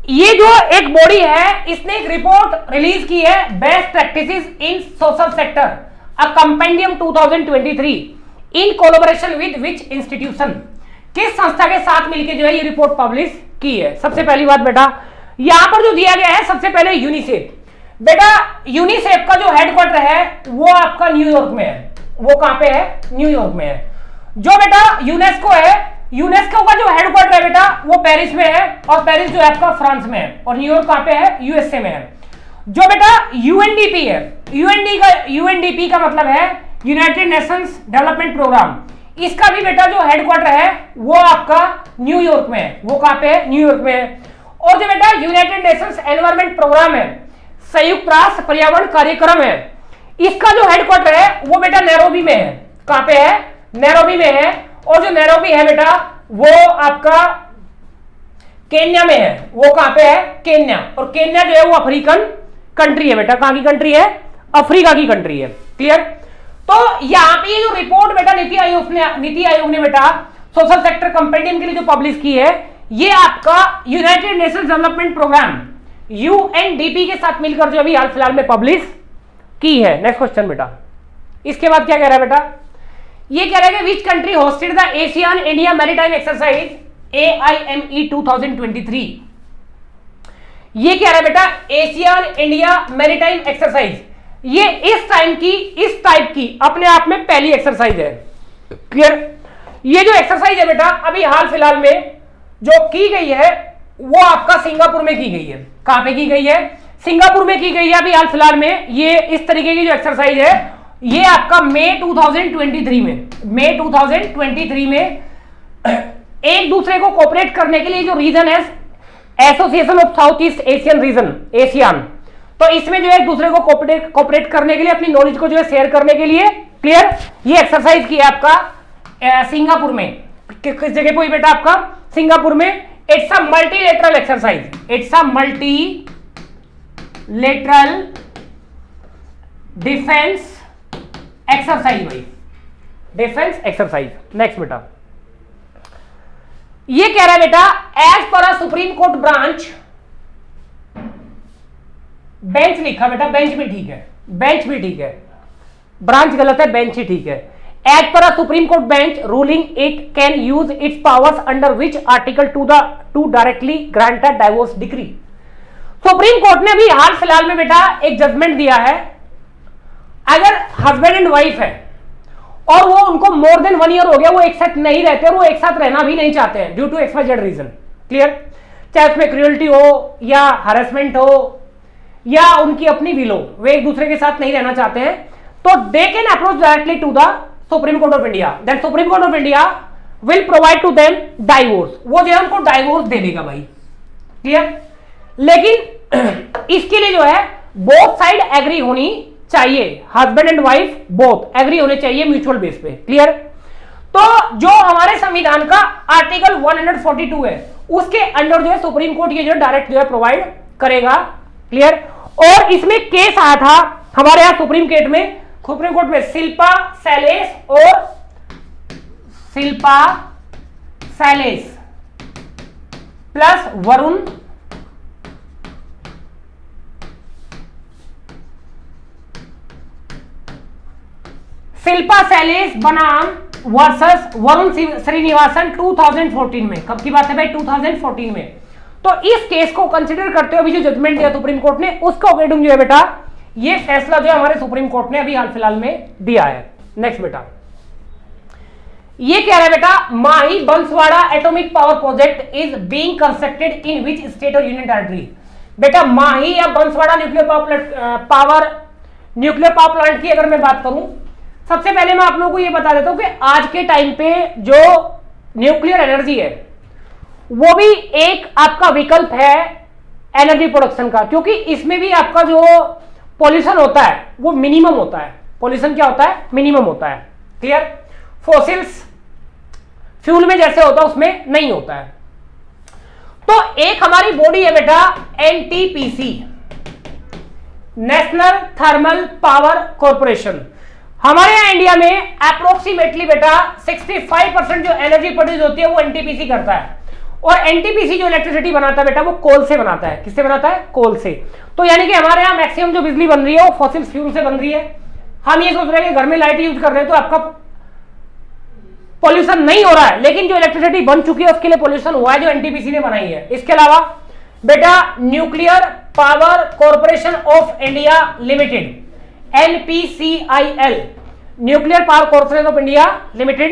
ये जो एक बॉडी है, इसने एक रिपोर्ट रिलीज की है, best practices in social sector, a compendium 2023, in collaboration with which institution. किस संस्था के साथ मिलकर जो है ये रिपोर्ट पब्लिश की है? सबसे पहली बात बेटा, यहां पर जो दिया गया है, सबसे पहले यूनिसेफ। बेटा यूनिसेफ का जो हेडक्वार्टर है वो आपका न्यूयॉर्क में है। वो कहां पे है? न्यूयॉर्क में है। जो बेटा यूनेस्को है, यूनेस्को का जो हेडक्वार्टर है बेटा वो पेरिस में है, और पेरिस जो है आपका फ्रांस में है, और न्यूयॉर्क कहां पे है? यूएसए में है। जो बेटा यूएनडीपी है, यूएनडीपी का मतलब है यूनाइटेड नेशंस डेवलपमेंट प्रोग्राम, इसका भी बेटा जो हेडक्वार्टर है वो आपका न्यूयॉर्क में है। वो कहां पे है? न्यूयॉर्क में है। और जो बेटा यूनाइटेड नेशंस एनवायरमेंट प्रोग्राम है, संयुक्त राष्ट्र पर्यावरण कार्यक्रम है, इसका जो हेडक्वार्टर है वो बेटा नैरोबी में है। कहां पे है? नैरोबी में है। और जो नैरोबी है बेटा वो आपका केन्या में है। वो कहां पे है? केन्या। और केन्या जो है वो अफ्रीकन कंट्री है बेटा। कहां की कंट्री है? अफ्रीका की कंट्री है। क्लियर? तो यहां पे ये जो रिपोर्ट बेटा नीति आयोग ने बेटा सोशल सेक्टर कंपेंडियम के लिए जो पब्लिश की है, ये आपका United Nations Development Programme UNDP के साथ मिलकर जो अभी हाल फिलहाल में पब्लिश की है। नेक्स्ट क्वेश्चन बेटा, इसके बाद क्या कह रहा है बेटा? ये कह रहा है कि विच country hosted the Asian India maritime exercise AIME 2023। ये कह रहा है बेटा एशियन इंडिया मैरीटाइम एक्सरसाइज, ये इस टाइप की अपने आप में पहली एक्सरसाइज है। क्लियर? ये जो एक्सरसाइज है बेटा अभी हाल फिलहाल में जो की गई है वो आपका सिंगापुर में की गई है। कहां पे की गई है? सिंगापुर में की गई है अभी हाल फिलहाल में। ये इस तरीके की जो एक्सरसाइज है ये आपका मई 2023 में एक दूसरे को कोऑपरेट करने के लिए जो रीजन है Association of South East Asian region, ASEAN, तो इसमें जो है एक दूसरे को कोऑपरेट करने के लिए, अपनी नॉलेज को जो है शेयर करने के लिए, क्लियर, ये एक्सरसाइज किया आपका सिंगापुर में। किस जगह पे हुई बेटा? आपका सिंगापुर में। It's a multilateral exercise, it's a multilateral defence exercise भाई, डिफेंस एक्सरसाइज। नेक्स्ट बेटा, ये कह रहा है बेटा एज पर a Supreme Court branch, bench लिखा बेटा, बेंच भी ठीक है, बेंच भी ठीक है, ब्रांच गलत है, बेंच ही ठीक है। एज पर a Supreme Court bench ruling it can use its powers under which article to directly grant a divorce decree. Supreme Court ने अभी हाल फिलहाल में बेटा एक जजमेंट दिया है, अगर हस्बैंड एंड वाइफ है और वो उनको मोर देन 1 ईयर हो गया, वो एक साथ नहीं रहते और वो एक साथ रहना भी नहीं चाहते हैं due to XYZ reason, clear, चाहे उसमें क्रूएल्टी हो या हरेसमेंट हो या उनकी अपनी विल हो, वे एक दूसरे के साथ नहीं रहना चाहते हैं, तो they can approach directly to the Supreme Court of India, then Supreme Court of India will provide to them divorce, वो जो है उनको डाइवोर्स दे देगा भाई, क्लियर। लेकिन इसके लिए जो है बोथ साइड एग्री होनी चाहिए, husband and wife both agree होने चाहिए म्यूचुअल बेस पे, क्लियर। तो जो हमारे संविधान का आर्टिकल 142 है उसके अंडर जो है सुप्रीम कोर्ट ये जो डायरेक्ट जो है प्रोवाइड करेगा, क्लियर। और इसमें केस आया था हमारे यहां सुप्रीम कोर्ट में शिल्पा सैलेस प्लस वरुण शिल्पा सैलेस बनाम वर्सेस वरुण श्रीनिवासन 2014 में। कब की बात है भाई? 2014 में। तो इस केस को कंसीडर करते हुए अभी जो जजमेंट दिया सुप्रीम कोर्ट ने, उसका अकॉर्डिंग जो है बेटा ये फैसला जो है हमारे सुप्रीम कोर्ट ने अभी हाल फिलहाल में दिया है। नेक्स्ट बेटा, ये कह रहा है बेटा Mahi Banswara atomic power project is being constructed in which state और यूनियन टेरिटरी। बेटा माही या बंसवाड़ा न्यूक्लियर पावर प्लांट की अगर मैं बात करूं, सबसे पहले मैं आप लोगों को यह बता देता हूं कि आज के टाइम पे जो न्यूक्लियर एनर्जी है वो भी एक आपका विकल्प है एनर्जी प्रोडक्शन का, क्योंकि इसमें भी आपका जो पॉल्यूशन होता है वो मिनिमम होता है। पॉल्यूशन क्या होता है? मिनिमम होता है, क्लियर। फॉसिल्स फ्यूल में जैसे होता है उसमें नहीं होता है। तो एक हमारी बॉडी है बेटा NTPC, national thermal power corporation. हमारे यहाँ इंडिया में अप्रोक्सीमेटली बेटा 65% जो एनर्जी प्रोड्यूस होती है वो एनटीपीसी करता है, और एनटीपीसी जो इलेक्ट्रिसिटी बनाता है बेटा वो कोल से बनाता है। किससे बनाता है? कोल से। तो यानी कि हमारे यहाँ मैक्सिमम जो बिजली बन रही है वो फॉसिल फ्यूल से बन रही है। हम ये सोच रहे हैं कि घर में लाइट यूज कर रहे हैं तो आपका पॉल्यूशन नहीं हो रहा है, लेकिन जो इलेक्ट्रिसिटी बन चुकी है उसके लिए पॉल्यूशन हुआ है जो एनटीपीसी ने बनाई है। इसके अलावा बेटा nuclear power corporation of India limited, NPCIL, nuclear power corporation of India limited,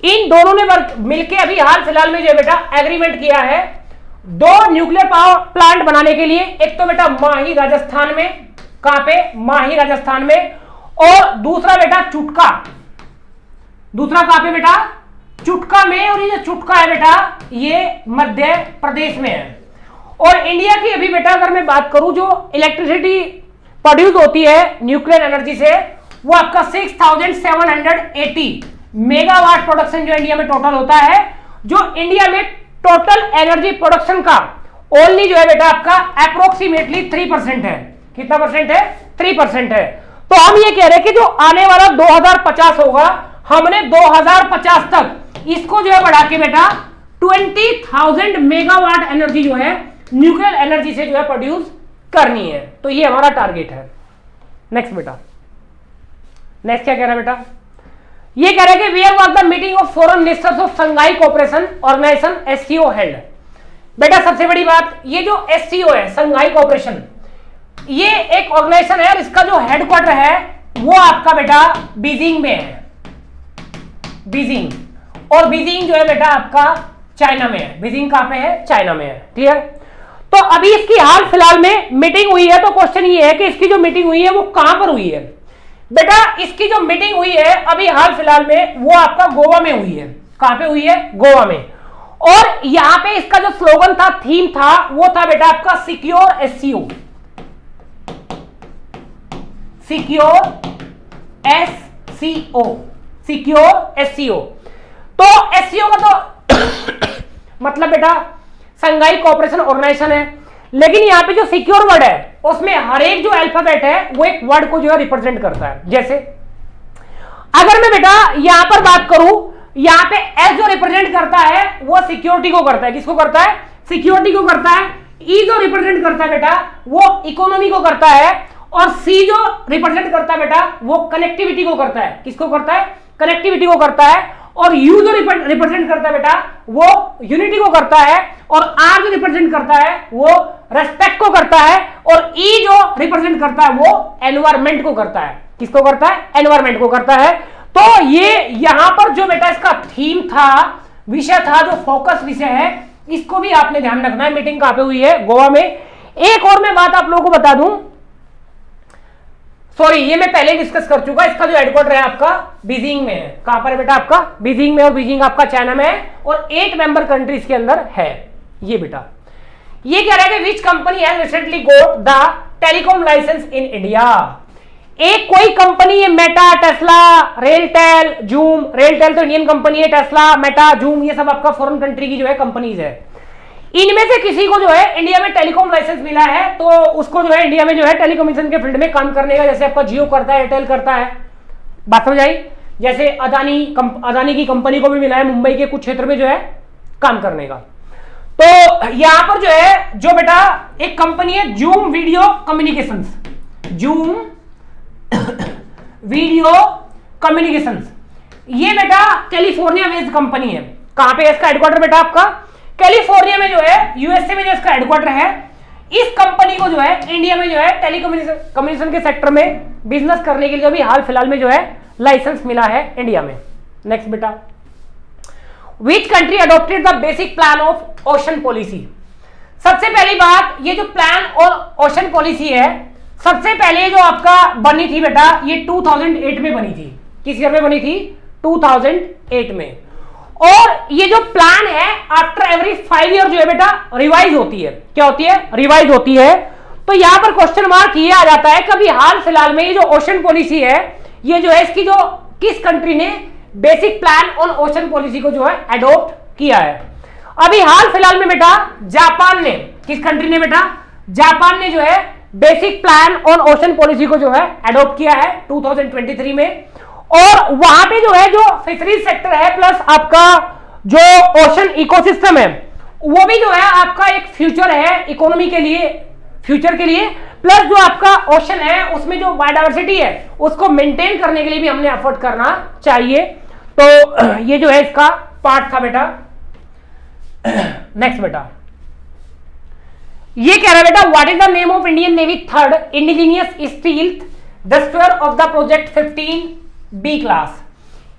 इन दोनों ने मिलकर अभी हाल फिलहाल में जो है बेटा एग्रीमेंट किया है 2 न्यूक्लियर पावर प्लांट बनाने के लिए। एक तो बेटा माही राजस्थान में, कहां पे? माही राजस्थान में, और दूसरा बेटा चुटका, दूसरा कहां पे बेटा? चुटका में। और ये जो चुटका है बेटा ये मध्य प्रदेश में है। और इंडिया की अभी बेटा अगर मैं बात करूं जो इलेक्ट्रिसिटी प्रोड्यूस होती है न्यूक्लियर एनर्जी से वो आपका 6780 मेगावाट प्रोडक्शन जो इंडिया में टोटल होता है। जो इंडिया में टोटल एनर्जी प्रोडक्शन का ओनली जो है बेटा आपका अप्रोक्सीमेटली 3% है। कितना परसेंट है? 3% है। तो हम ये कह रहे हैं कि जो आने वाला 2050 होगा, हमने 2050 तक इसको जो है बढ़ा के बेटा 20,000 मेगावाट एनर्जी जो है न्यूक्लियर एनर्जी से जो है प्रोड्यूस करनी है। तो ये हमारा टारगेट है। नेक्स्ट बेटा, नेक्स्ट क्या कह रहा है बेटा? ये कह रहा है कि where was the meeting of foreign ministers of Shanghai Cooperation Organisation SCO held. बेटा सबसे बड़ी बात, ये जो एससीओ है शंघाई कोऑपरेशन, ये एक ऑर्गेनाइजेशन है और इसका जो हेडक्वार्टर है वो आपका बेटा बीजिंग में है। बीजिंग, और बीजिंग जो है बेटा आपका चाइना में है। बीजिंग कहां पे है? चाइना में है। क्लियर? तो अभी इसकी हाल फिलहाल में मीटिंग हुई है। तो क्वेश्चन ये है कि इसकी जो मीटिंग हुई है वो कहां पर हुई है? बेटा इसकी जो मीटिंग हुई है अभी हाल फिलहाल में वो आपका गोवा में हुई है। कहां पे हुई है? गोवा में। और यहां पे इसका जो स्लोगन था, थीम था, वो था बेटा आपका secure SCO. Secure SCO, secure SCO. तो एससीओ का तो मतलब बेटा शंघाई कोऑपरेशन ऑर्गेनाइजेशन है, लेकिन यहां पे जो सिक्योर वर्ड है उसमें हर एक जो अल्फाबेट है वो एक वर्ड को जो है रिप्रेजेंट करता है। जैसे अगर मैं बेटा यहां पर बात करूं, यहां पे एस जो रिप्रेजेंट करता है वो सिक्योरिटी को करता है। किसको करता है? सिक्योरिटी को करता है। ई जो रिप्रेजेंट करता है बेटा वो इकोनॉमी को करता है, और सी जो रिप्रेजेंट करता है बेटा वो कनेक्टिविटी को करता है। किसको करता है? कनेक्टिविटी को करता है। और यू जो रिप्रेजेंट करता है बेटा वो यूनिटी को करता है, और आर जो रिप्रेजेंट करता है वो रेस्पेक्ट को करता है, और ई जो रिप्रेजेंट करता है वो एनवायरमेंट को करता है। किसको करता है? एनवायरमेंट को करता है। तो ये यहां पर जो बेटा इसका थीम था, विषय था, जो फोकस विषय है, इसको भी आपने ध्यान रखना है। मीटिंग कहां पे हुई है? गोवा में। एक और मैं बात आप लोगों को बता दूं, सॉरी ये मैं पहले डिस्कस कर चुका, इसका जो हेडक्वार्टर है आपका बीजिंग में है। कहां पर है बेटा? आपका बीजिंग में, और बीजिंग आपका चाइना में है, और 8 मेंबर कंट्रीज के अंदर है ये बेटा। ये कह रहा है कि which company has recently got the telecom licence in India. एक कोई कंपनी है, Meta, Tesla, RailTel, Zoom. RailTel तो इंडियन कंपनी है, टेस्ला, मेटा, जूम ये सब आपका फॉरेन कंट्री की जो है कंपनीज है। इनमें से किसी को जो है इंडिया में टेलीकॉम लाइसेंस मिला है, तो उसको जो है इंडिया में जो है टेलीकम्युनिकेशन के फील्ड में काम करने का, जैसे आपका जियो करता है, एयरटेल करता है। बात समझ आई? जैसे अदानी की कंपनी को भी मिला है मुंबई के कुछ क्षेत्र में जो है काम करने का। तो यहां पर जो है जो बेटा एक कंपनी है zoom video communications, zoom video communications. ये बेटा कैलिफोर्निया बेस्ड कंपनी है। कहां पे है इसका हेडक्वार्टर बेटा? आपका कैलिफोर्निया में जो है, यूएसए में जो इसका हेडक्वार्टर है। इस कंपनी को जो है इंडिया में जो है टेलीकम्युनिकेशन के सेक्टर में बिजनेस करने के लिए अभी हाल फिलहाल में जो है लाइसेंस मिला है इंडिया में। नेक्स्ट बेटा, which country adopted the basic plan of ocean policy. सबसे पहली बात, ये जो प्लान और ओशन पॉलिसी है सबसे पहले जो आपका बनी थी बेटा ये 2008 में बनी थी। किस ईयर में बनी थी? 2008 में। और ये जो प्लान है आफ्टर एवरी 5 ईयर जो है बेटा रिवाइज होती है। क्या होती है? रिवाइज होती है। तो यहां पर क्वेश्चन मार्क ये आ जाता है कभी हाल फिलहाल में ये जो ओशन पॉलिसी है, ये जो है इसकी जो किस कंट्री ने basic plan on ocean policy को जो है एडॉप्ट किया है। अभी हाल फिलहाल में बेटा जापान ने, किस कंट्री ने बेटा? जापान ने जो है basic plan on ocean policy को जो है एडॉप्ट किया है 2023 में। और वहां पे जो है जो फिशरीज सेक्टर है प्लस आपका जो ओशन इकोसिस्टम है वो भी जो है आपका एक फ्यूचर है इकोनॉमी के लिए, फ्यूचर के लिए, प्लस जो आपका ओशन है उसमें जो बायोडाइवर्सिटी है उसको मेंटेन करने के लिए भी हमने एफर्ट करना चाहिए। तो ये जो है इसका पार्ट था बेटा। नेक्स्ट बेटा, ये कह रहा है बेटा what is the name of Indian navy third indigenous steel destroyer of the project 15B class.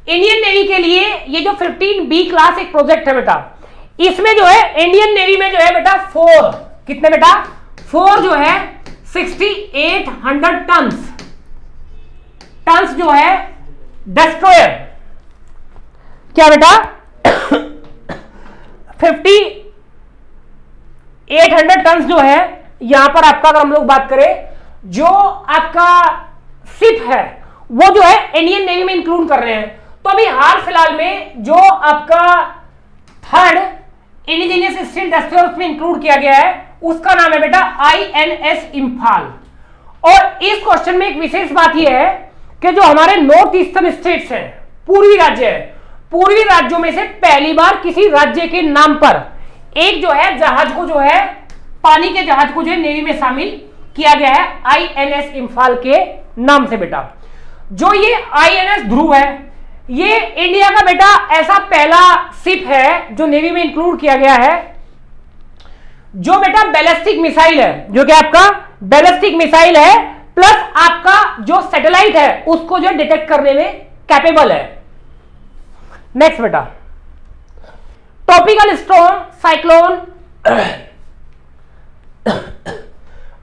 Indian navy के लिए ये जो 15B क्लास एक प्रोजेक्ट है बेटा, इसमें जो है इंडियन नेवी में जो है बेटा 4 कितने बेटा 4 जो है 6800 टन्स जो है डिस्ट्रॉयर, क्या बेटा 5800 टन्स जो है यहां पर आपका, अगर हम लोग बात करें जो आपका शिप है वो जो है इंडियन नेवी में इंक्लूड कर रहे हैं। तो अभी हाल फिलहाल में जो आपका थर्ड इंडिजीनियस स्टील डिस्ट्रॉयर उसमें इंक्लूड किया गया है उसका नाम है बेटा INS इंफाल। और इस क्वेश्चन में एक विशेष बात यह है कि जो हमारे नॉर्थ ईस्टर्न स्टेट्स हैं, पूर्वी राज्य है, पूर्वी राज्यों में से पहली बार किसी राज्य के नाम पर एक जो है जहाज को जो है पानी के जहाज को जो है नेवी में शामिल किया गया है INS इंफाल के नाम से बेटा। जो ये INS ध्रुव है ये इंडिया का बेटा ऐसा पहला शिप है जो नेवी में इंक्लूड किया गया है जो बेटा बैलिस्टिक मिसाइल है, जो कि आपका बैलिस्टिक मिसाइल है प्लस आपका जो सैटेलाइट है उसको जो डिटेक्ट करने में कैपेबल है। नेक्स्ट बेटा, tropical storm cyclone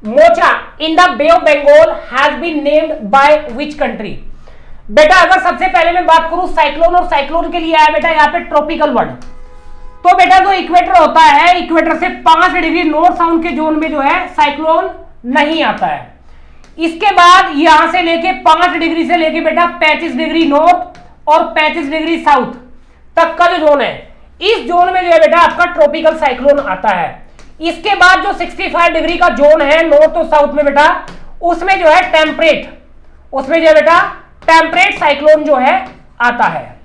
Mocha in the Bay of Bengal has been named by which country. बेटा अगर सबसे पहले मैं बात करूं साइक्लोन, और साइक्लोन के लिए आया बेटा यहां पे ट्रॉपिकल वर्ड, तो बेटा जो इक्वेटर होता है इक्वेटर से 5 डिग्री नॉर्थ साउथ के जोन में जो है साइक्लोन नहीं आता है। इसके बाद यहां से लेके 5 डिग्री से लेके बेटा 35 डिग्री नॉर्थ और 35 डिग्री साउथ तक का जो जोन है, इस जोन में जो है बेटा आपका ट्रॉपिकल साइक्लोन आता है। इसके बाद जो 65 डिग्री का जोन है नॉर्थ और साउथ में बेटा उसमें जो है टेम्परेट, उसमें जो है बेटा टेम्परेट साइक्लोन जो है आता है।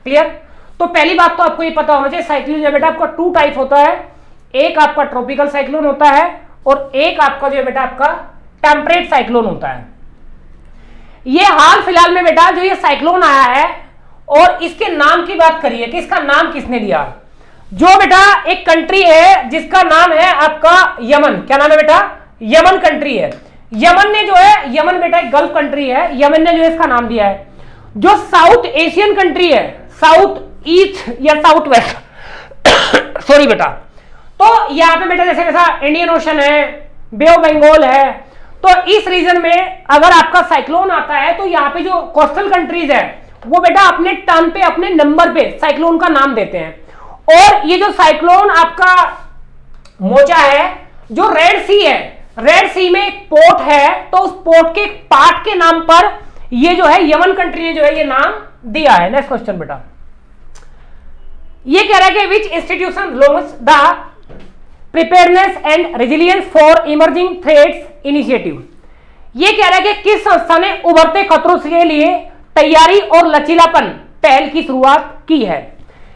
क्लियर? तो पहली बात तो आपको ये पता होना चाहिए साइक्लोन जो बेटा आपका 2 टाइप होता है, एक आपका ट्रॉपिकल साइक्लोन होता है और एक आपका जो है बेटा आपका टेम्परेट साइक्लोन होता है। ये हाल फिलहाल में बेटा जो ये साइक्लोन आया है और इसके नाम की बात करिए कि इसका नाम किसने दिया। जो बेटा एक कंट्री है जिसका नाम है आपका यमन, क्या नाम है बेटा यमन कंट्री है। यमन ने जो है, यमन बेटा एक गल्फ कंट्री है, यमन ने जो है इसका नाम दिया है। जो साउथ एशियन कंट्री है, साउथ ईस्ट या साउथ वेस्ट सॉरी बेटा, तो यहां पे बेटा जैसे जैसा इंडियन ओशन है, बे ऑफ बंगाल है, तो इस रीजन में अगर आपका साइक्लोन आता है तो यहाँ पे जो कोस्टल कंट्रीज है वो बेटा अपने टर्न पे अपने नंबर पे साइक्लोन का नाम देते हैं। और ये जो साइक्लोन आपका मोचा है जो रेड सी है, रेड सी में एक पोर्ट है, तो उस पोर्ट के पार्ट के नाम पर ये जो है यमन कंट्री ने जो है ये नाम दिया है। नेक्स्ट क्वेश्चन बेटा, ये कह रहा है कि विच institution launch the preparedness and resilience for emerging threats initiative. ये कह रहा है कि किस संस्था ने उभरते खतरों के लिए तैयारी और लचीलापन पहल की शुरुआत की है।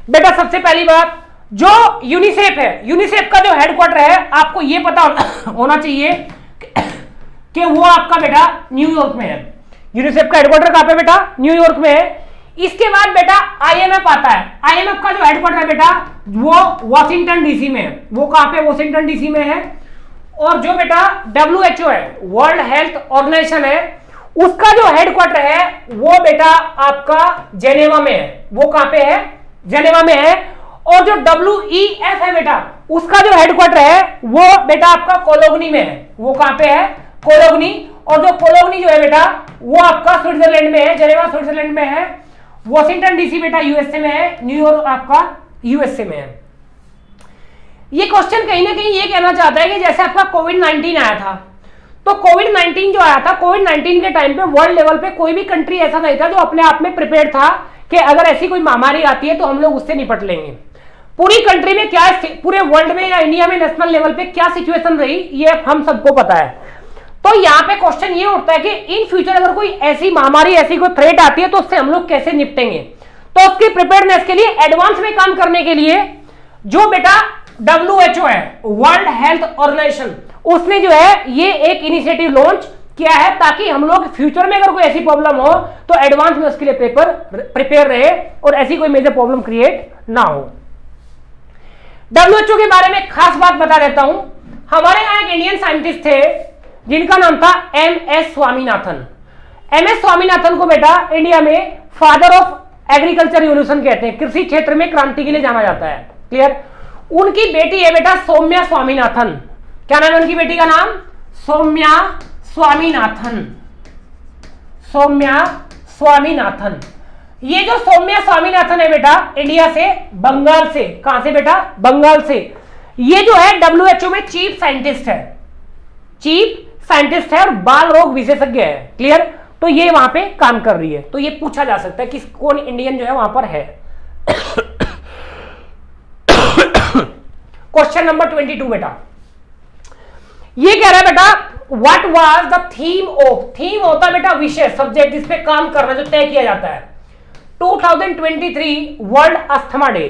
बेटा सबसे पहली बात जो यूनिसेफ है, यूनिसेफ का जो हेडक्वार्टर है आपको ये पता होना चाहिए कि वो आपका बेटा न्यूयॉर्क में है। यूनिसेफ का हेडक्वार्टर कहां पे बेटा न्यूयॉर्क में है। इसके बाद बेटा IMF आता है, IMF का जो हेडक्वार्टर है बेटा वो वॉशिंगटन डीसी में है। वो कहां पे वॉशिंगटन डीसी में है। और जो बेटा WHO है, वर्ल्ड हेल्थ ऑर्गेनाइजेशन है, उसका जो हेडक्वार्टर है वो बेटा आपका जेनेवा में है। वो कहां पे है जेनेवा में है। और जो WEF है बेटा उसका जो हेडक्वार्टर है वो बेटा आपका कोलोगनी में है। वो कहां पे है कोलोगनी। और जो कोलोगनी जो है बेटा वो आपका स्विट्जरलैंड में है, जेनेवा स्विट्जरलैंड में है। वॉशिंगटन डीसी बेटा यूएसए में है, न्यूयॉर्क आपका यूएसए में है। ये क्वेश्चन कहीं ना कहीं ये कहना चाहता है कि जैसे आपका कोविड-19 आया था, तो कोविड-19 जो आया था, कोविड-19 के टाइम पे वर्ल्ड लेवल पे कोई भी कंट्री ऐसा नहीं था जो अपने आप में प्रिपेयर था कि अगर ऐसी कोई महामारी आती है तो हम लोग उससे निपट लेंगे। पूरी कंट्री में क्या, पूरे वर्ल्ड में या इंडिया में नेशनल लेवल पे क्या सिचुएशन रही ये हम सबको पता है। तो यहां पे क्वेश्चन ये उठता है कि इन फ्यूचर अगर कोई ऐसी महामारी, ऐसी कोई थ्रेट आती है तो उससे हम लोग कैसे निपटेंगे। तो उसकी प्रिपेयरनेस के लिए, एडवांस में काम करने के लिए जो बेटा WHO है, वर्ल्ड हेल्थ ऑर्गेनाइजेशन, उसने जो है ये एक इनिशिएटिव लॉन्च किया है ताकि हम लोग फ्यूचर में अगर कोई ऐसी प्रॉब्लम हो तो एडवांस में उसके लिए पेपर प्रिपेयर रहे और ऐसी कोई मेजर प्रॉब्लम क्रिएट ना हो। WHO के बारे में खास बात बता देता हूं। हमारे यहां एक इंडियन साइंटिस्ट थे जिनका नाम था MS स्वामीनाथन। MS स्वामीनाथन को बेटा इंडिया में फादर ऑफ एग्रीकल्चर रिवोल्यूशन कहते हैं, कृषि क्षेत्र में क्रांति के लिए जाना जाता है। क्लियर। उनकी बेटी है बेटा सौम्या स्वामीनाथन। क्या नाम है उनकी बेटी का नाम? सौम्या स्वामीनाथन। सौम्या स्वामीनाथन। ये जो सौम्या स्वामीनाथन है बेटा इंडिया से, बंगाल से। कहां से बेटा? बंगाल से। ये जो है WHO में चीफ साइंटिस्ट है, चीफ साइंटिस्ट है और बाल रोग विशेषज्ञ है। क्लियर। तो ये वहां पे काम कर रही है। तो ये पूछा जा सकता है कि कौन इंडियन जो है वहां पर है। क्वेश्चन नंबर 22 बेटा ये कह रहा है बेटा what was the theme of, theme होता है बेटा विषय, सब्जेक्ट, जिस पे काम करना जो तय किया जाता है, 2023 वर्ल्ड अस्थमा डे।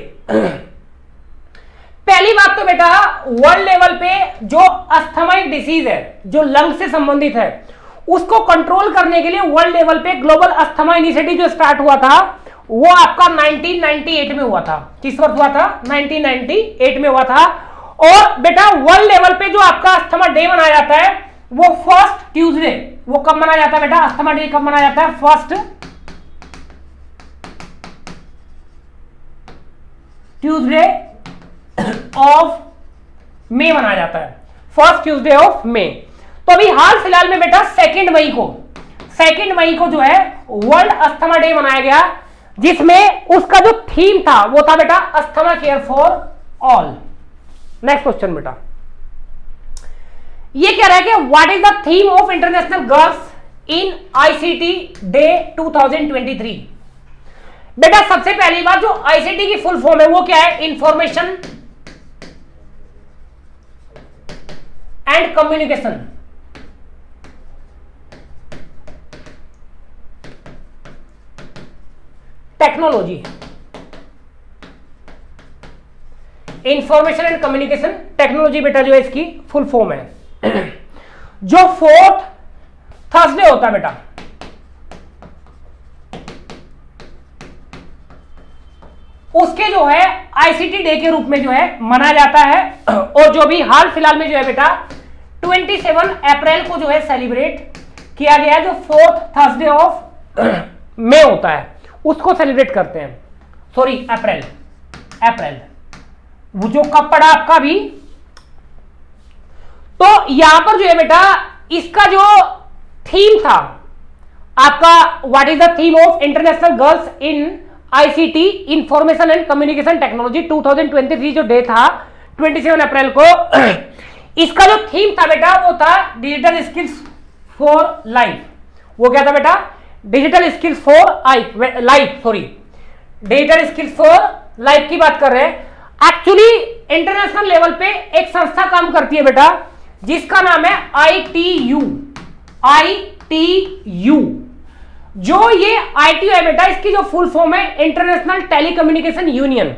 पहली बात तो बेटा वर्ल्ड लेवल पे जो अस्थमाइक डिसीज है, जो लंग से संबंधित है, उसको कंट्रोल करने के लिए वर्ल्ड लेवल पे ग्लोबल अस्थमा इनिशिएटिव जो स्टार्ट हुआ था वो आपका 1998 में हुआ था। किस वर्ष हुआ था? 1998 में हुआ था। और बेटा वर्ल्ड लेवल पे जो आपका अस्थमा डे मनाया जाता है वो फर्स्ट ट्यूसडे, वो कब मनाया जाता है बेटा? अस्थमा डे कब मनाया जाता है? फर्स्ट ट्यूसडे ऑफ मई मनाया जाता है, फर्स्ट ट्यूसडे ऑफ मई। तो अभी हाल फिलहाल में बेटा 2 मई को जो है वर्ल्ड अस्थमा डे मनाया गया, जिसमें उसका जो थीम था वो था बेटा asthma care for all. Next question बेटा ये कह रहा है कि what is the theme of international girls in ICT day 2023। बेटा सबसे पहली बात जो ICT की फुल फॉर्म है वो क्या है? Information and communication technology. Information and communication technology बेटा जो है इसकी फुल फॉर्म है। जो 4th थर्सडे होता है बेटा, उसके जो है ICT डे के रूप में जो है मनाया जाता है। और जो भी हाल फिलहाल में जो है बेटा 27 अप्रैल को जो है सेलिब्रेट किया गया है, जो 4th थर्सडे ऑफ मई होता है उसको सेलिब्रेट करते हैं। सॉरी अप्रैल वो जो कब पड़ा आपका भी। तो यहां पर जो है बेटा इसका जो थीम था आपका what is the theme of international girls in ICT information and communication technology 2023 जो डे था 27 अप्रैल को, इसका जो थीम था बेटा वो था डिजिटल स्किल्स फॉर लाइफ। वो क्या था बेटा? Digital skills for life, sorry digital skills for life की बात कर रहे हैं। एक्चुअली इंटरनेशनल लेवल पे एक संस्था काम करती है बेटा जिसका नाम है ITU। जो ये ITU है बेटा इसकी जो फुल फॉर्म है international telecommunication union.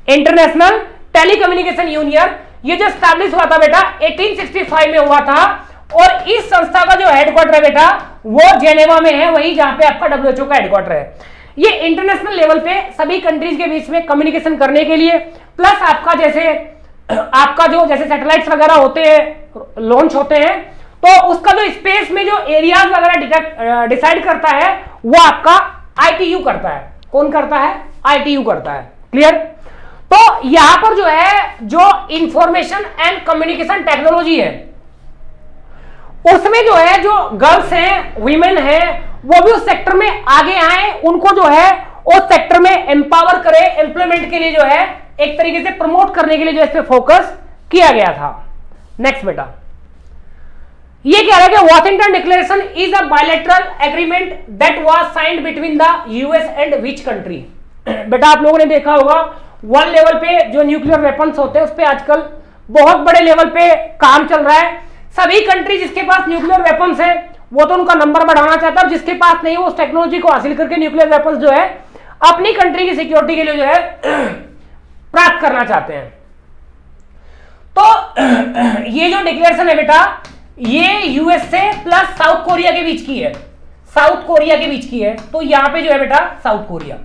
International telecommunication union ये जो स्टैब्लिश हुआ था बेटा 1865 में हुआ था। और इस संस्था का जो हेडक्वार्टर है बेटा वो जेनेवा में है, वही जहां पे आपका WHO का हेडक्वार्टर है। ये इंटरनेशनल लेवल पे सभी कंट्रीज के बीच में कम्युनिकेशन करने के लिए, प्लस आपका जैसे सैटेलाइट्स वगैरह होते हैं, लॉन्च होते हैं, तो उसका जो स्पेस में जो एरियाज वगैरह डिसाइड करता है वो आपका ITU करता है। कौन करता है? ITU करता है। क्लियर। तो यहां पर जो है जो इंफॉर्मेशन एंड कम्युनिकेशन टेक्नोलॉजी है उसमें जो है जो गर्ल्स हैं, वीमेन हैं, वो भी उस सेक्टर में आगे आए, उनको जो है उस सेक्टर में एम्पावर करे, एम्प्लॉयमेंट के लिए जो है एक तरीके से प्रमोट करने के लिए जो इस पे फोकस किया गया था। नेक्स्ट बेटा ये कह रहा है कि Washington declaration is a bilateral agreement that was signed between the US and which country. बेटा आप लोगों ने देखा होगा वर्ल्ड लेवल पे जो न्यूक्लियर वेपन्स होते हैं उस पे आजकल बहुत बड़े लेवल पे काम चल रहा है। सभी कंट्री जिसके पास न्यूक्लियर वेपन्स है वो तो उनका नंबर बढ़ाना चाहता है, और जिसके पास नहीं वो उस टेक्नोलॉजी को हासिल करके न्यूक्लियर वेपन्स जो है अपनी कंट्री की सिक्योरिटी के लिए जो है प्राप्त करना चाहते हैं। तो ये जो डिक्लेरेशन है बेटा, ये यूएसए प्लस साउथ कोरिया के बीच की है, साउथ कोरिया के बीच की है। तो यहां पे जो है बेटा साउथ कोरिया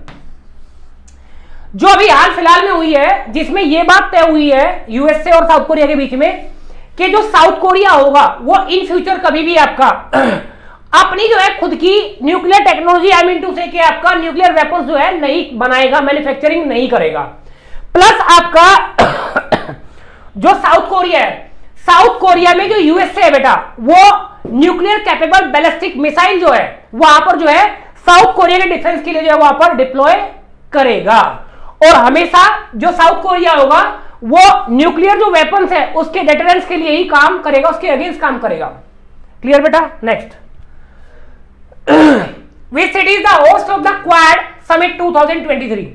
जो अभी हाल फिलहाल में हुई है, जिसमें यह बात तय हुई है यूएसए और साउथ कोरिया के बीच में कि जो साउथ कोरिया होगा वो इन फ्यूचर कभी भी आपका अपनी जो है खुद की nuclear technology, I mean to say कि आपका न्यूक्लियर वेपन्स जो है नहीं बनाएगा, मैन्युफैक्चरिंग नहीं करेगा। प्लस आपका जो साउथ कोरिया है, साउथ कोरिया में जो यूएसए है बेटा, वो न्यूक्लियर कैपेबल बैलिस्टिक मिसाइल जो है वहां पर जो है साउथ कोरिया के डिफेंस के लिए जो है वहां पर डिप्लॉय करेगा। और हमेशा जो साउथ कोरिया होगा वो न्यूक्लियर जो वेपन्स है उसके डेटरेंस के लिए ही काम करेगा, उसके अगेंस्ट काम करेगा। क्लियर बेटा? Next, which city is the host of the quad summit 2023?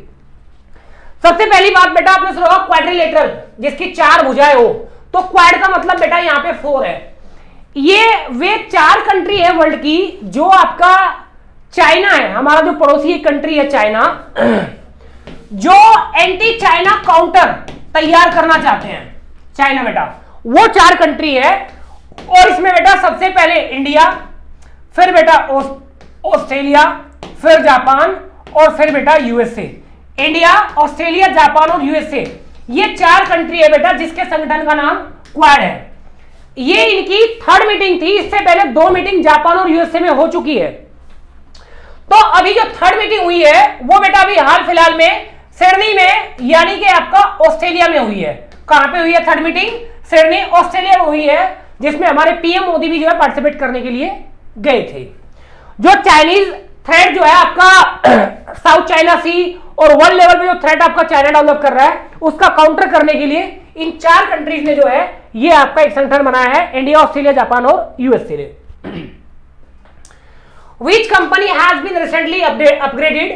सबसे पहली बात बेटा आपने सुना होगा क्वाड्रिलेटरल, जिसकी 4 भुजाएं हो। तो क्वाड का मतलब बेटा यहां पे 4 है। ये वे 4 कंट्री है वर्ल्ड की, जो आपका चाइना है, हमारा जो पड़ोसी कंट्री है चाइना, जो एंटी चाइना काउंटर तैयार करना चाहते हैं। चाइना बेटा वो 4 कंट्री है, और इसमें बेटा सबसे पहले इंडिया, फिर बेटा ऑस्ट्रेलिया, फिर जापान, और फिर बेटा यूएसए। इंडिया, ऑस्ट्रेलिया, जापान और यूएसए, ये 4 कंट्री है बेटा जिसके संगठन का नाम क्वाड है। ये इनकी 3rd मीटिंग थी, इससे पहले 2 मीटिंग जापान और यूएसए में हो चुकी है। तो अभी जो 3rd मीटिंग हुई है वो बेटा अभी हाल फिलहाल में सिडनी में, यानी कि आपका ऑस्ट्रेलिया में हुई है। कहां पे हुई है 3rd मीटिंग? सिडनी, ऑस्ट्रेलिया में हुई है, जिसमें हमारे पीएम मोदी भी जो है पार्टिसिपेट करने के लिए गए थे। जो चाइनीज थ्रेट जो है आपका साउथ चाइना सी और वर्ल्ड लेवल पे जो थ्रेट आपका चाइना डेवलप कर रहा है, उसका काउंटर करने के लिए इन 4 कंट्रीज ने जो है ये आपका एक संगठन बनाया है, इंडिया, ऑस्ट्रेलिया, जापान और यूएसए ने। Which company has been recently upgraded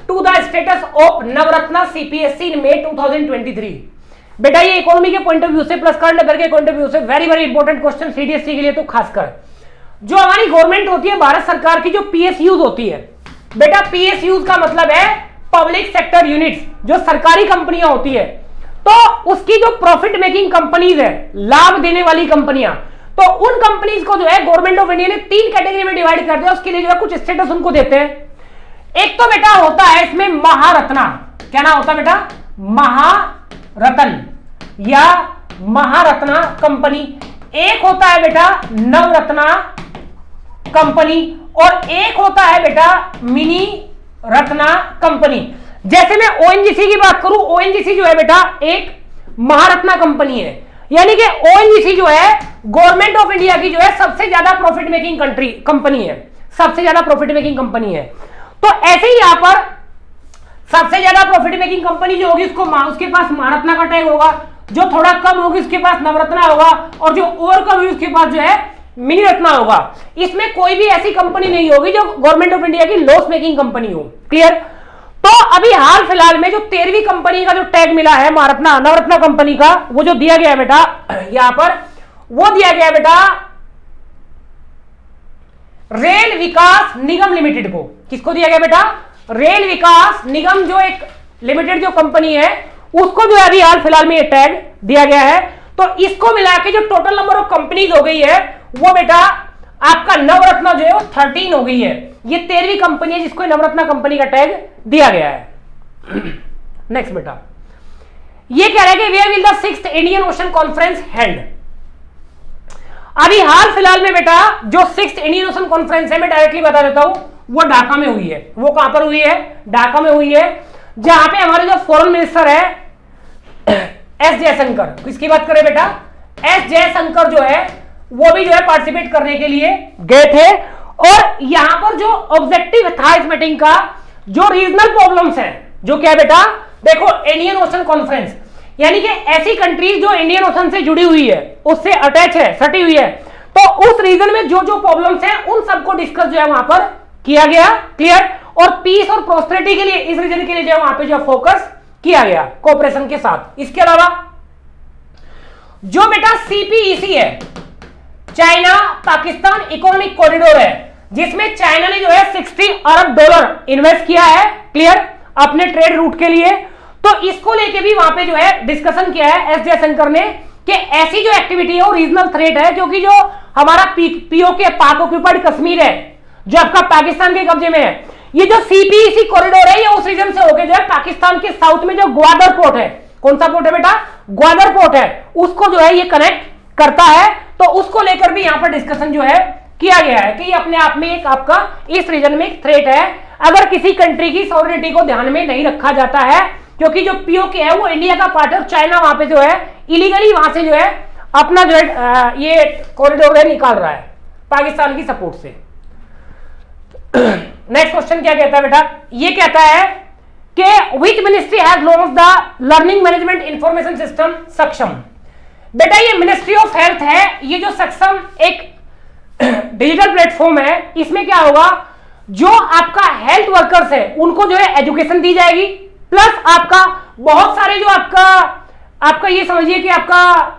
to the status of Navratna CPSC in May 2023? बेटा ये इकोनॉमी के पॉइंट ऑफ व्यू से प्लस करंट अफेयर के पॉइंट ऑफ व्यू से very very important question CDSC के लिए। तो खासकर जो हमारी गवर्नमेंट होती है, भारत सरकार की जो पीएसयूज होती है बेटा, पीएसयूज का मतलब है पब्लिक सेक्टर यूनिट्स, जो सरकारी कंपनियां होती है, तो उसकी जो प्रॉफिट मेकिंग कंपनीज है, लाभ देने वाली कंपनियां, तो उन कंपनीज को जो है गवर्नमेंट ऑफ इंडिया ने 3 कैटेगरी में डिवाइड कर दिया। उसके लिए जो है कुछ स्टेटस उनको देते हैं। एक तो बेटा होता है इसमें महारत्ना, क्या नाम होता है बेटा? महारत्न या महारत्ना कंपनी। एक होता है बेटा नवरत्ना कंपनी, और एक होता है बेटा मिनी रत्ना कंपनी। जैसे मैं ओएनजीसी की बात करूं, ओएनजीसी जो है बेटा एक महारत्ना कंपनी है, यानी कि ओएनजीसी जो है गवर्नमेंट ऑफ इंडिया की जो है सबसे ज्यादा प्रॉफिट मेकिंग कंपनी है, सबसे ज्यादा प्रॉफिट मेकिंग कंपनी है। तो ऐसे ही यहां पर सबसे ज्यादा प्रॉफिट मेकिंग कंपनी जो होगी उसके पास महारत्ना का टैग होगा, जो थोड़ा कम होगी उसके पास नवरत्ना होगा, और जो और कम होगी उसके पास जो है मिनी रत्ना होगा। इसमें कोई भी ऐसी कंपनी नहीं होगी जो गवर्नमेंट ऑफ इंडिया की लॉस मेकिंग कंपनी हो। क्लियर? तो अभी हाल फिलहाल में जो 13वीं कंपनी का जो टैग मिला है महारत्ना नवरत्ना कंपनी का, वो जो दिया गया है बेटा यहां पर, वो दिया गया है बेटा रेल विकास निगम लिमिटेड को। किसको दिया गया बेटा? रेल विकास निगम जो एक लिमिटेड जो कंपनी है, उसको जो अभी हाल फिलहाल में ये टैग दिया गया है। तो इसको मिला के जो टोटल नंबर ऑफ कंपनीज हो गई है वो बेटा आपका नवरत्ना जो है वो 13 हो गई है। ये 13वीं कंपनी है जिसको नवरत्ना कंपनी का टैग दिया गया है। नेक्स्ट बेटा ये कह रहा है कि where will the 6th Indian Ocean conference held? अभी हाल फिलहाल में बेटा जो 6th इंडियन ओशन कॉन्फ्रेंस है, मैं डायरेक्टली बता देता हूं, वो ढाका में हुई है। वो कहां पर हुई है? ढाका में हुई है, जहां पे हमारे जो फॉरेन मिनिस्टर है एस जयशंकर, किसकी बात करें बेटा? एस जयशंकर जो है वो भी जो है पार्टिसिपेट करने के लिए गए थे। और यहां पर जो ऑब्जेक्टिव था इस मीटिंग का, जो रीजनल प्रॉब्लम्स है, जो क्या है बेटा देखो इंडियन ओशन कॉन्फ्रेंस, यानी कि ऐसी कंट्रीज जो इंडियन ओशन से जुड़ी हुई है, उससे अटैच है, सटी हुई है, तो उस रीजन में जो जो प्रॉब्लम्स हैं उन सबको डिस्कस जो है वहां पर किया गया। क्लियर? और पीस और प्रोस्पेरिटी के लिए इस रीजन के लिए जो वहां पे जो फोकस किया गया कोऑपरेशन के साथ। इसके अलावा जो बेटा सीपीईसी है, चाइना पाकिस्तान इकोनॉमिक कॉरिडोर है, जिसमें चाइना ने जो है 60 अरब डॉलर इन्वेस्ट किया है, क्लियर, अपने ट्रेड रूट के लिए। तो इसको लेके भी वहां पे जो है डिस्कशन किया है एस जयशंकर ने कि ऐसी जो एक्टिविटी है वो रीजनल थ्रेट है, क्योंकि जो हमारा पीओके पाक ऑक्यूपाइड कश्मीर है जो आपका पाकिस्तान के कब्जे में है, ये जो सीपीईसी कॉरिडोर है ये उस रीजन से होकर जो है पाकिस्तान के साउथ में जो ग्वादर पोर्ट है, कौन सा पोर्ट है बेटा, ग्वादर पोर्ट है, उसको जो है ये कनेक्ट करता है। तो उसको लेकर भी यहां पर डिस्कशन जो है किया गया है कि ये अपने आप में एक आपका इस रीजन में एक थ्रेट है, अगर किसी कंट्री की सॉवरेनिटी को ध्यान में नहीं रखा जाता है, क्योंकि जो पीओके है वो इंडिया का पार्ट है और चाइना वहां पे जो है इलीगली वहां से जो है अपना जो है ये कॉरिडोर निकाल रहा है पाकिस्तान की सपोर्ट से। नेक्स्ट क्वेश्चन क्या कहता है बेटा, ये कहता है कि which ministry has launch the learning management information system सक्षम। बेटा ये मिनिस्ट्री ऑफ हेल्थ है, ये जो सक्षम एक डिजिटल प्लेटफॉर्म है, इसमें क्या होगा, जो आपका हेल्थ वर्कर्स है उनको जो है एजुकेशन दी जाएगी, प्लस आपका बहुत सारे जो आपका ये समझिए कि आपका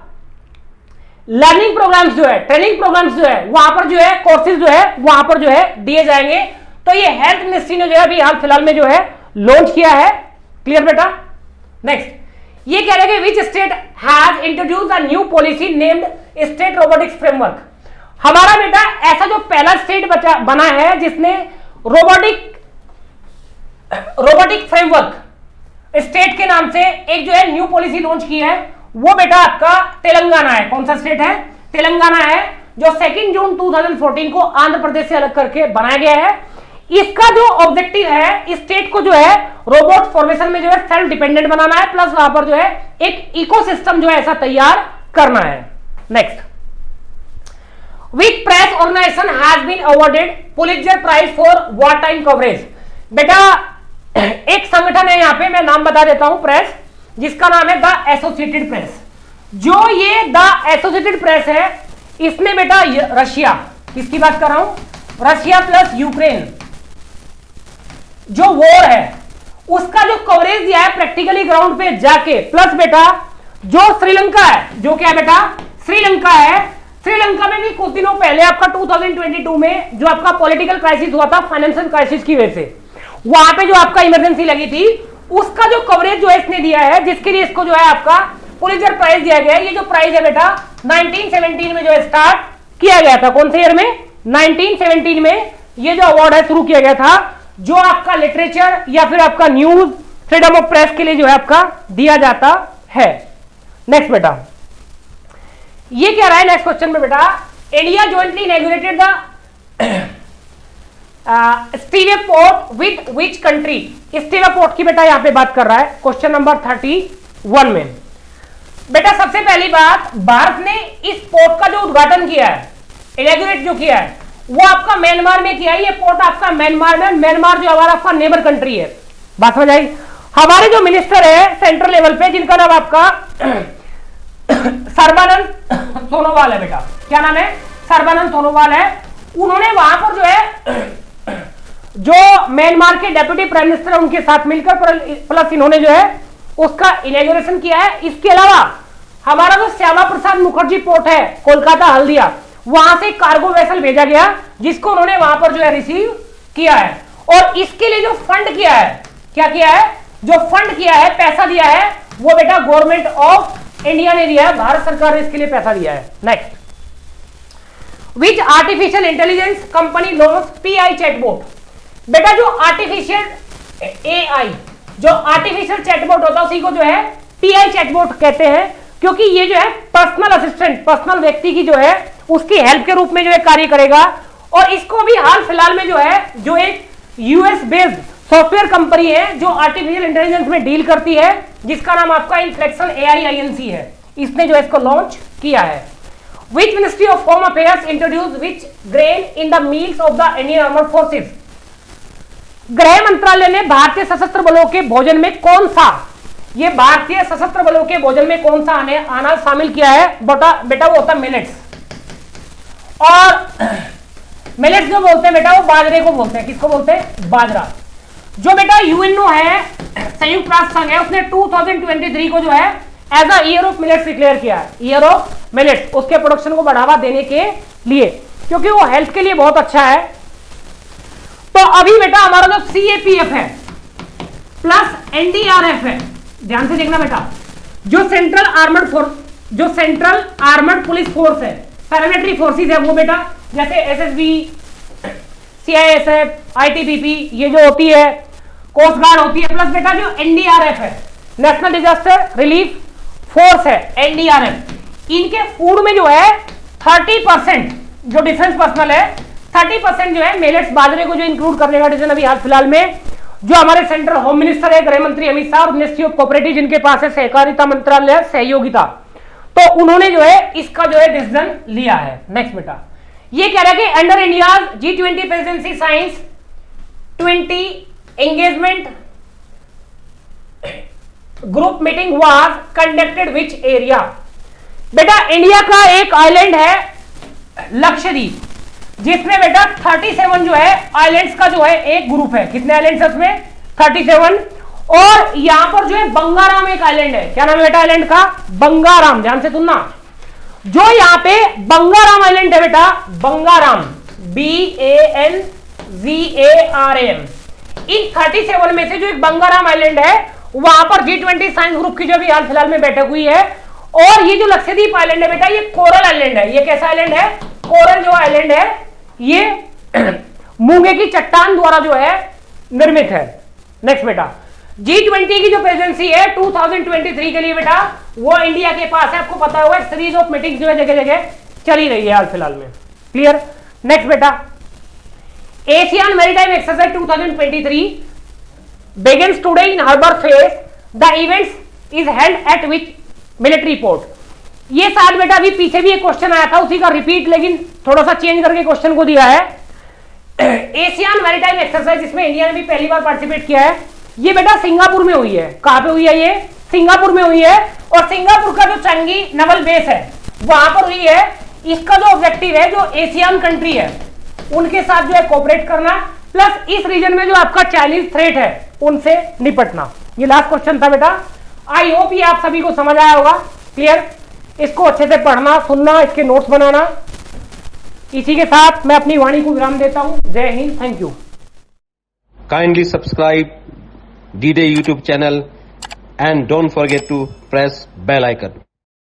लर्निंग प्रोग्राम्स जो है, ट्रेनिंग प्रोग्राम्स जो है वहां पर जो है कोर्सेज जो है वहां पर जो है दिए जाएंगे। तो ये हेल्थ मिनिस्ट्री ने जो है अभी हाल फिलहाल में जो है लॉन्च किया है, क्लियर बेटा। नेक्स्ट ये कह रहे हैं कि which state has introduce a new policy named state robotics framework. हमारा बेटा ऐसा जो पहला स्टेट बना है जिसने रोबोटिक फ्रेमवर्क स्टेट के नाम से एक जो है न्यू पॉलिसी लॉन्च की है, वो बेटा आपका तेलंगाना है। कौन सा स्टेट है, तेलंगाना है, जो 2 जून 2014 को आंध्र प्रदेश से अलग करके बनाया गया है। इसका जो ऑब्जेक्टिव है, इस स्टेट को जो है रोबोट फॉर्मेशन में जो है सेल्फ डिपेंडेंट बनाना है, प्लस वहां पर जो है एक इकोसिस्टम जो है ऐसा तैयार करना है। Next, which press organisation has been awarded Pulitzer Prize for war time coverage. बेटा एक संगठन है, यहां पे मैं नाम बता देता हूं, प्रेस, जिसका नाम है द एसोसिएटेड प्रेस। जो ये द एसोसिएटेड प्रेस है, इसमें बेटा रशिया, किसकी बात कर रहा हूं, रशिया प्लस यूक्रेन जो वॉर है उसका जो कवरेज दिया है प्रैक्टिकली ग्राउंड पे जाके, प्लस बेटा जो श्रीलंका है, जो क्या है बेटा श्रीलंका है, श्रीलंका में भी कुछ दिनों पहले आपका 2022 में जो आपका पॉलिटिकल क्राइसिस हुआ था फाइनेंशियल क्राइसिस की वजह से, वहां पे जो आपका इमरजेंसी लगी थी, उसका जो कवरेज जो है इसने दिया है, जिसके लिए इसको जो है आपका पुलित्जर प्राइज दिया गया है। ये जो प्राइज है बेटा 1917 में जो है स्टार्ट किया गया था, कौन से ईयर में, 1917 में ये जो अवार्ड है शुरू किया गया था, जो आपका लिटरेचर या फिर आपका न्यूज फ्रीडम ऑफ प्रेस के लिए जो है आपका दिया जाता है। नेक्स्ट बेटा ये क्या रहा है नेक्स्ट क्वेश्चन में बेटा, India jointly inaugurated the Sittwe port with which country. Sittwe port की बेटा यहां पे बात कर रहा है क्वेश्चन नंबर 31 में। बेटा सबसे पहली बात, भारत ने इस पोर्ट का जो उद्घाटन किया है, इनॉग्रेट जो किया है, वो आपका म्यांमार में किया है। ये पोर्ट आपका म्यांमार में, म्यांमार जो हमारा आपका नेबर कंट्री है, बात समझ आई। हमारे जो मिनिस्टर है सेंट्रल लेवल पे, जिनका नाम आपका सर्बानंद सोनोवाल है बेटा, क्या नाम है, सर्बानंद सोनोवाल है, उन्होंने वहां पर जो है जो म्यांमार के डेप्यूटी प्राइम मिनिस्टर उनके साथ मिलकर प्लस इन्होंने जो है उसका इनॉग्रेशन किया है। इसके अलावा हमारा जो श्यामा प्रसाद मुखर्जी पोर्ट है कोलकाता हल्दिया, वहां से कार्गो वेसल भेजा गया, जिसको उन्होंने वहां पर जो है रिसीव किया है। और इसके लिए जो फंड किया है, क्या किया है, जो फंड किया है, पैसा दिया है, वो बेटा गवर्नमेंट ऑफ इंडिया ने दिया है, भारत सरकार ने इसके लिए पैसा दिया है। Next, which artificial intelligence company launch Pi chatbot. बेटा जो आर्टिफिशियल एआई, जो आर्टिफिशियल चैटबॉट होता है उसी को जो है पीआई चैटबॉट कहते हैं, क्योंकि ये जो है पर्सनल असिस्टेंट, पर्सनल व्यक्ति की जो है उसकी हेल्प के रूप में जो है कार्य करेगा। और इसको भी हाल फिलहाल में जो है जो एक यूएस बेस्ड सॉफ्टवेयर कंपनी है जो आर्टिफिशियल इंटेलिजेंस में डील करती है, जिसका नाम आपका इन्फ्लेक्शन एआई आईएनसी है, इसने जो इसको लॉन्च किया है। Which Ministry of Home Affairs introduced which grain in the meals of the Indian Armed Forces? गृह मंत्रालय ने भारतीय सशस्त्र बलों के भोजन में कौन सा, ये भारतीय सशस्त्र बलों के भोजन में कौन सा अनाज शामिल किया है बेटा वो होता है मिलेट्स। और मिलेट्स जो बोलते हैं बेटा वो बाजरे को बोलते हैं, किसको बोलते हैं, बाजरा। जो बेटा यूएनओ है, संयुक्त राष्ट्र संघ है, उसने 2023 को जो है as a year of millets declare किया है, ईयर ऑफ मिलेट्स, उसके प्रोडक्शन को बढ़ावा देने के लिए, क्योंकि वो हेल्थ के लिए बहुत अच्छा है। तो अभी बेटा हमारा जो CAPF है प्लस NDRF है, ध्यान से देखना बेटा, जो सेंट्रल आर्मर्ड पुलिस फोर्स है, पैरामिलिट्री फोर्सेस है वो बेटा, जैसे SSB, CISF, ITBP, ये जो होती है कोस्ट गार्ड होती है, प्लस बेटा जो NDRF है, नेशनल डिजास्टर रिलीफ फोर्स है, NDRF, इनके फूड में जो है 30% जो डिफेंस पर्सनल है, 30% जो है मिलेट्स, बाजरे को जो इंक्लूड करने का डिसीजन अभी हाल फिलहाल में जो हमारे सेंट्रल होम मिनिस्टर है, गृह मंत्री अमित शाह और मिनिस्ट्री ऑफ कोऑपरेटिव जिनके पास है सहकारिता मंत्रालय, सहयोगिता, तो उन्होंने जो है इसका जो है डिसीजन लिया है। नेक्स्ट बेटा ये कह रहा है कि under India's G20 presidency science 20 engagement group meeting was conducted which area. बेटा इंडिया का एक आइलैंड है लक्षद्वीप, जिसमें बेटा 37 जो है आइलैंड्स का जो है एक ग्रुप है, कितने आइलैंड्स है उसमें 37, और यहां पर जो है बंगाराम एक आइलैंड है, क्या नाम है बेटा आइलैंड का, बंगाराम, ध्यान से सुनना, जो यहां पे बंगाराम आइलैंड है बेटा, बंगाराम BANGARAM, इन 37 में से जो एक बंगाराम आइलैंड है वहां पर G20 साइंस ग्रुप की जो भी हाल फिलहाल में बैठक हुई है, और ये जो लक्षद्वीप आइलैंड है बेटा ये कोरल आइलैंड है, ये कैसा आइलैंड है, कोरल जो आइलैंड है ये मूंगे की चट्टान द्वारा जो है निर्मित है। नेक्स्ट बेटा G20 की जो प्रेसिडेंसी है 2023 के लिए बेटा वो इंडिया के पास है, आपको पता होगा, सीरीज ऑफ मीटिंग्स जो है जगह जगह चली रही है हाल फिलहाल में, क्लियर। नेक्स्ट बेटा Asian maritime exercise 2023 begins today in harbor phase, the events is held at which military port। ये साल बेटा अभी पीछे भी एक क्वेश्चन आया था उसी का रिपीट, लेकिन थोड़ा सा चेंज करके क्वेश्चन को दिया है। एशियन मैरीटाइम एक्सरसाइज, इसमें इंडिया ने भी पहली बार पार्टिसिपेट किया है, ये बेटा सिंगापुर में हुई है, कहां पे हुई है, ये सिंगापुर में हुई है, और सिंगापुर का जो चंगी नवल बेस है वहां पर हुई है। इसका जो ऑब्जेक्टिव है जो एशियन कंट्री है उनके साथ जो है कोऑपरेट करना, प्लस इस रीजन में जो आपका चाइनीज थ्रेट है उनसे निपटना। ये लास्ट क्वेश्चन था बेटा, आई होप ये आप सभी को समझ आया होगा, क्लियर। इसको अच्छे से पढ़ना, सुनना, इसके नोट्स बनाना। इसी के साथ मैं अपनी वाणी को विराम देता हूं। जय Hind, thank you. Kindly subscribe D-Day YouTube channel and don't forget to press bell icon.